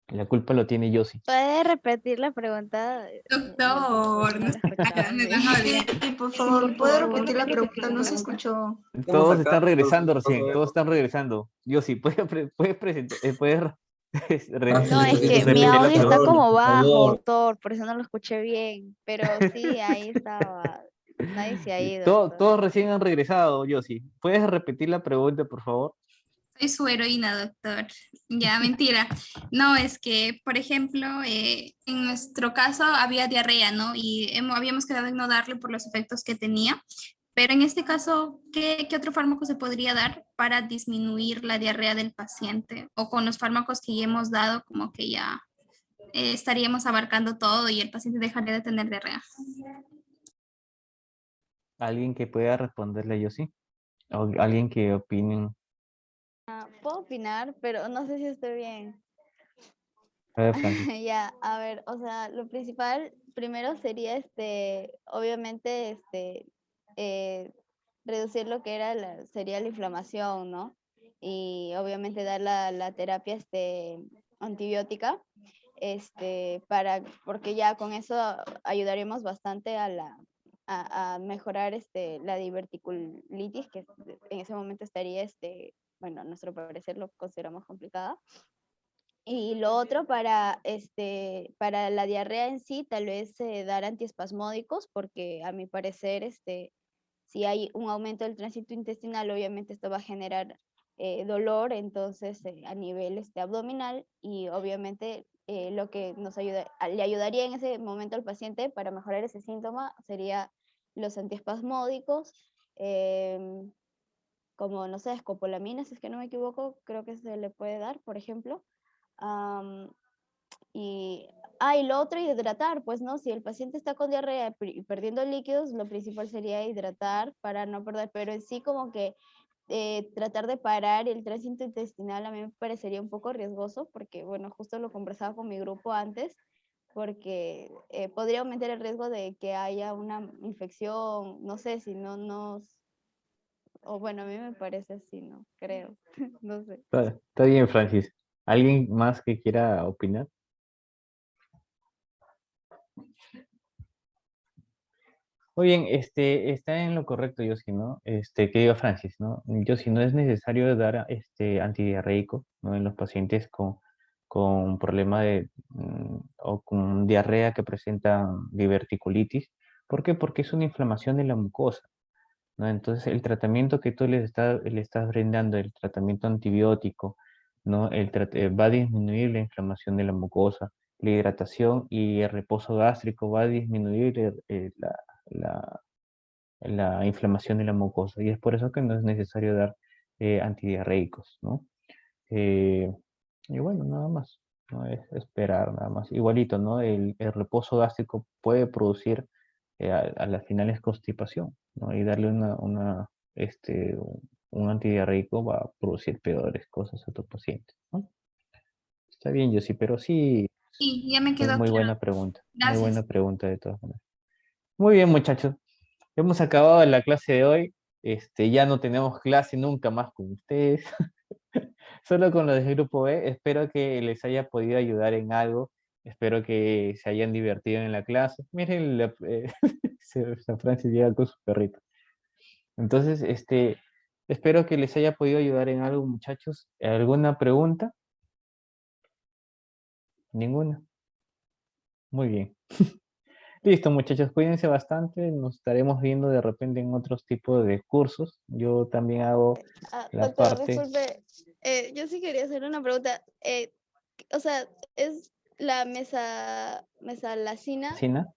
La culpa lo tiene Yossi. ¿Puede repetir la pregunta? Doctor, No la escuchaba me bien. van a ver. Sí, por favor, ¿puede repetir la pregunta? No se escuchó. Todos acá, están regresando por recién, favor. todos están regresando. Yossi, ¿puedes presentar, No, es que mi repetir la audio está pregunta? como bajo, doctor, por eso no lo escuché bien. Pero sí, ahí estaba. Nadie se ha ido. Todos recién han regresado, Yossi. ¿Puedes repetir la pregunta, por favor? Soy su heroína, doctor. Ya, mentira. No, es que, por ejemplo, en nuestro caso había diarrea, ¿no? Y habíamos quedado en no darle por los efectos que tenía. Pero en este caso, ¿qué otro fármaco se podría dar para disminuir la diarrea del paciente? O con los fármacos que ya hemos dado, como que ya estaríamos abarcando todo y el paciente dejaría de tener diarrea. ¿Alguien que pueda responderle a Yossi? ¿O alguien que opinen? Puedo opinar, pero no sé si estoy bien. A ver, Francis. Ya, a ver, o sea, lo principal primero sería, obviamente, reducir lo que sería la inflamación, ¿no? Y obviamente dar la terapia, antibiótica, porque ya con eso ayudaríamos bastante a mejorar, la diverticulitis, que en ese momento estaría, bueno, a nuestro parecer lo consideramos complicada. Y lo otro para la diarrea en sí, tal vez dar antiespasmódicos, porque a mi parecer, si hay un aumento del tránsito intestinal, obviamente esto va a generar dolor, entonces a nivel abdominal, y obviamente lo que le ayudaría en ese momento al paciente para mejorar ese síntoma sería los antiespasmódicos, como, no sé, escopolamina, si es que no me equivoco, creo que se le puede dar, por ejemplo. Y lo otro, hidratar, pues no, si el paciente está con diarrea y perdiendo líquidos, lo principal sería hidratar para no perder, pero en sí como que tratar de parar el tránsito intestinal a mí me parecería un poco riesgoso, porque bueno, justo lo conversaba con mi grupo antes, porque podría aumentar el riesgo de que haya una infección, no sé, si no nos, o bueno, a mí me parece así, no creo, no sé. Está bien, Francis. ¿Alguien más que quiera opinar? Muy bien, está en lo correcto, Yossi, ¿no? Que diga Francis, ¿no? Yossi, no es necesario dar antidiarreico, ¿no? En los pacientes con problema o con diarrea que presentan diverticulitis, ¿Por qué? Porque es una inflamación de la mucosa, ¿no? Entonces, el tratamiento que tú le estás brindando, el tratamiento antibiótico, ¿no? Va a disminuir la inflamación de la mucosa, la hidratación y el reposo gástrico va a disminuir la, la inflamación de la mucosa. Y es por eso que no es necesario dar antidiarreicos, ¿no? Y bueno, nada más, ¿no? Es esperar nada más. Igualito, ¿no? El reposo gástrico puede producir a las finales constipación, ¿no? Y darle un antidiarreico va a producir peores cosas a tu paciente, ¿no? Está bien, Yossi, pero sí, Sí, ya me quedó muy claro. buena pregunta. Muy Gracias. buena pregunta de todas maneras. Muy bien, muchachos. Hemos acabado la clase de hoy. Ya no tenemos clase nunca más con ustedes. Solo con los del grupo B. Espero que les haya podido ayudar en algo. Espero que se hayan divertido en la clase. Miren, San Francis llega con su perrito. Entonces, espero que les haya podido ayudar en algo, muchachos. ¿Alguna pregunta? ¿Ninguna? Muy bien. Listo, muchachos, cuídense bastante. Nos estaremos viendo de repente en otros tipos de cursos. Yo también hago la Doctor, parte... disculpe, yo sí quería hacer una pregunta. O sea, es la mesalacina, ¿Sina?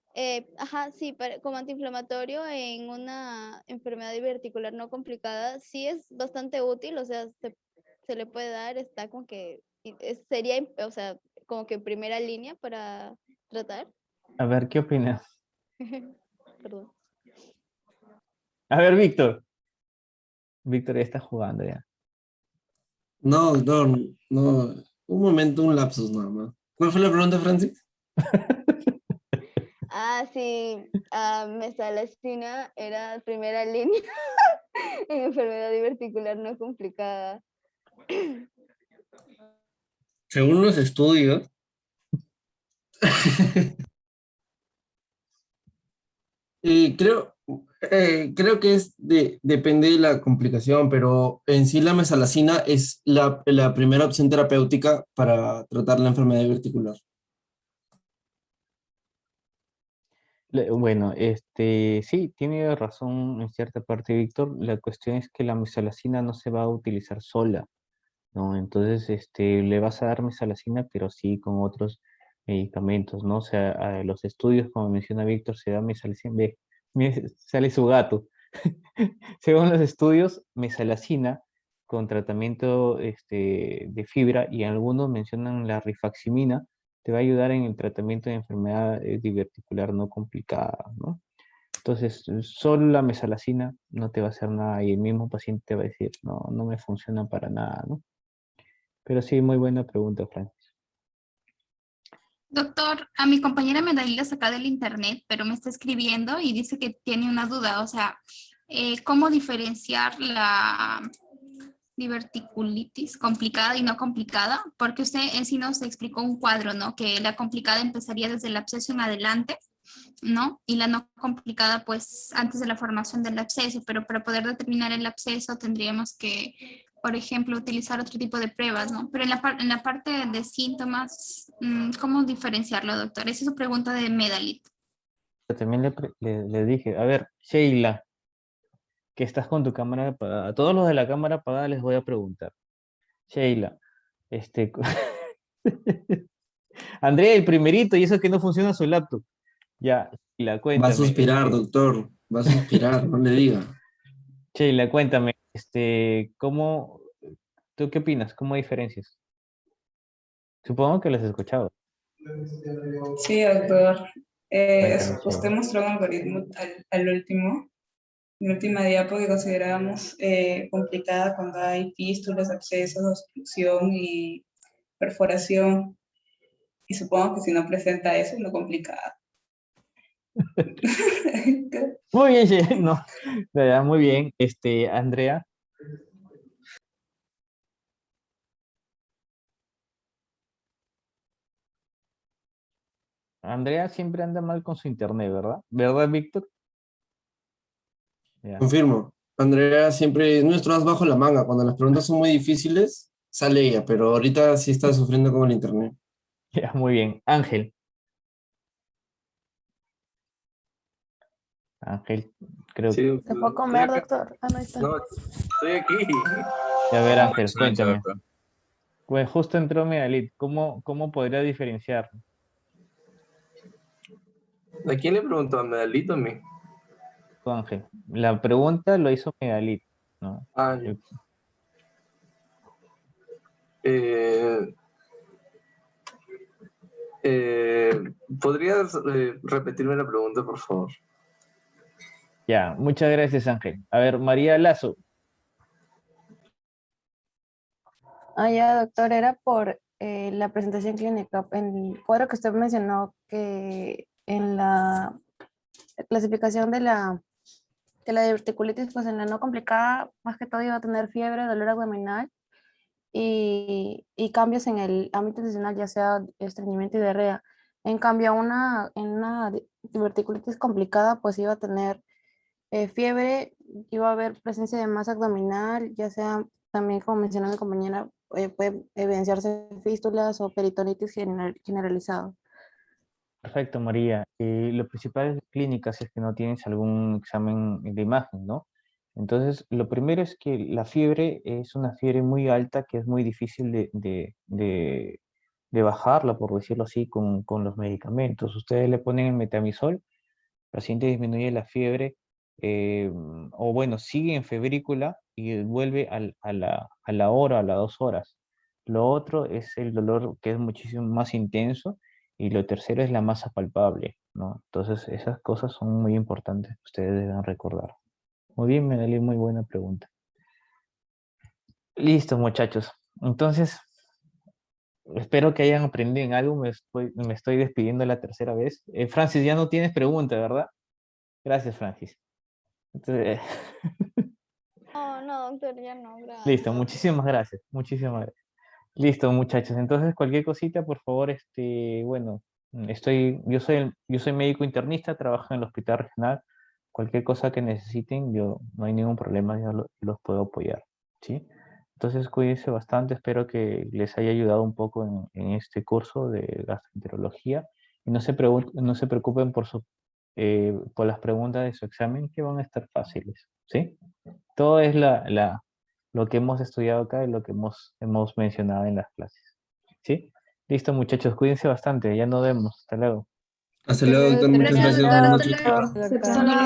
ajá, sí, como antiinflamatorio en una enfermedad diverticular no complicada, sí es bastante útil, o sea, se le puede dar, está como que, sería, o sea, como que primera línea para tratar. A ver, ¿qué opinas? Perdón. A ver, Víctor. Víctor ya está jugando ya. No, doctor, no. Un momento, un lapsus nada más. ¿Cuál fue la pregunta, Francis? Ah, sí, mesalacina era primera línea en enfermedad diverticular no complicada. Según los estudios, creo, creo que depende de la complicación, pero en sí la mesalacina es la primera opción terapéutica para tratar la enfermedad diverticular. Bueno, sí, tiene razón en cierta parte, Víctor. La cuestión es que la mesalacina no se va a utilizar sola, ¿no? Entonces, le vas a dar mesalacina, pero sí con otros medicamentos, ¿no? O sea, a los estudios, como menciona Víctor, se da mesalacina, ve, sale su gato. Según los estudios, mesalacina con tratamiento de fibra y algunos mencionan la rifaximina, te va a ayudar en el tratamiento de enfermedad diverticular no complicada, ¿no? Entonces, solo la mesalacina no te va a hacer nada y el mismo paciente te va a decir, no, no me funciona para nada, ¿no? Pero sí, muy buena pregunta, Francis. Doctor, a mi compañera me da la saca del internet, pero me está escribiendo y dice que tiene una duda, o sea, ¿cómo diferenciar la diverticulitis complicada y no complicada? Porque usted en sí nos explicó un cuadro, ¿no? Que la complicada empezaría desde el absceso en adelante, ¿no? Y la no complicada, pues, antes de la formación del absceso, pero para poder determinar el absceso tendríamos que, por ejemplo, utilizar otro tipo de pruebas, ¿no? Pero en la parte de síntomas, ¿cómo diferenciarlo, doctor? Esa es su pregunta de Medalit. También le dije, a ver, Sheila, que estás con tu cámara apagada. A todos los de la cámara apagada les voy a preguntar. Sheila, Andrea, el primerito, y eso que no funciona su laptop. Ya, Sheila, Va a cuéntame. suspirar, doctor. Va a suspirar, no le diga. Sheila, cuéntame, ¿tú qué opinas? ¿Cómo diferencias? Supongo que lo has escuchado. Sí, doctor. Cuéntame, Usted Sheila. mostró un algoritmo al último, en la última diapo que considerábamos complicada cuando hay fístulas, abscesos, obstrucción y perforación. Y supongo que si no presenta eso, no complicada. Muy bien, Sheila. No, de verdad, muy bien. Andrea. Andrea siempre anda mal con su internet, ¿verdad? ¿Verdad, Víctor? Ya. Confirmo. Andrea siempre es nuestro as bajo la manga. Cuando las preguntas son muy difíciles, sale ella, pero ahorita sí está sufriendo con el internet. Ya, muy bien. Ángel. Ángel, creo Sí, que... ¿Se fue a comer, doctor? Ah, no está. No, estoy aquí. A ver, Ángel, Excelente, cuéntame. doctor. Pues justo entró Megalit. ¿Cómo podría diferenciar? ¿A quién le preguntó? ¿A Medalito o a mí? Tú, Ángel. La pregunta lo hizo Megalit, ¿no? Ah, eh, ¿podrías repetirme la pregunta, por favor? Ya, muchas gracias, Ángel. A ver, María Lazo. Ah, ya, doctor, era por la presentación clínica. En el cuadro que usted mencionó que en la clasificación de la diverticulitis, pues en la no complicada, más que todo iba a tener fiebre, dolor abdominal y cambios en el ámbito intestinal, ya sea estreñimiento y diarrea. En cambio, en una diverticulitis complicada, pues iba a tener fiebre, iba a haber presencia de masa abdominal, ya sea también, como mencionó mi compañera, puede evidenciarse fístulas o peritonitis generalizado. Perfecto, María. Lo principal es clínica, si es que no tienes algún examen de imagen, ¿no? Entonces, lo primero es que la fiebre es una fiebre muy alta que es muy difícil de bajarla, por decirlo así, con los medicamentos. Ustedes le ponen el metamizol, el paciente disminuye la fiebre, o bueno, sigue en febrícula y vuelve a la hora, a las 2 horas. Lo otro es el dolor que es muchísimo más intenso y lo tercero es la masa palpable, ¿no? Entonces, esas cosas son muy importantes, ustedes deben recordar. Muy bien, Medellín, muy buena pregunta. Listo, muchachos. Entonces, espero que hayan aprendido en algo. Me estoy despidiendo la tercera vez. Francis, ya no tienes pregunta, ¿verdad? Gracias, Francis. Entonces, No, doctor, ya no, gracias. listo, muchísimas gracias. Muchísimas gracias. Listo, muchachos. Entonces, cualquier cosita, por favor, bueno, yo soy médico internista, trabajo en el hospital regional. Cualquier cosa que necesiten, no hay ningún problema, los puedo apoyar, ¿sí? Entonces, cuídense bastante. Espero que les haya ayudado un poco en este curso de gastroenterología. Y no se preocupen por las preguntas de su examen, que van a estar fáciles, ¿sí? Todo es lo que hemos estudiado acá y lo que hemos mencionado en las clases. ¿Sí? Listo, muchachos, cuídense bastante. Ya nos vemos. Hasta luego. Hasta luego, doctor. Muchas gracias. Buenas noches. Doctor.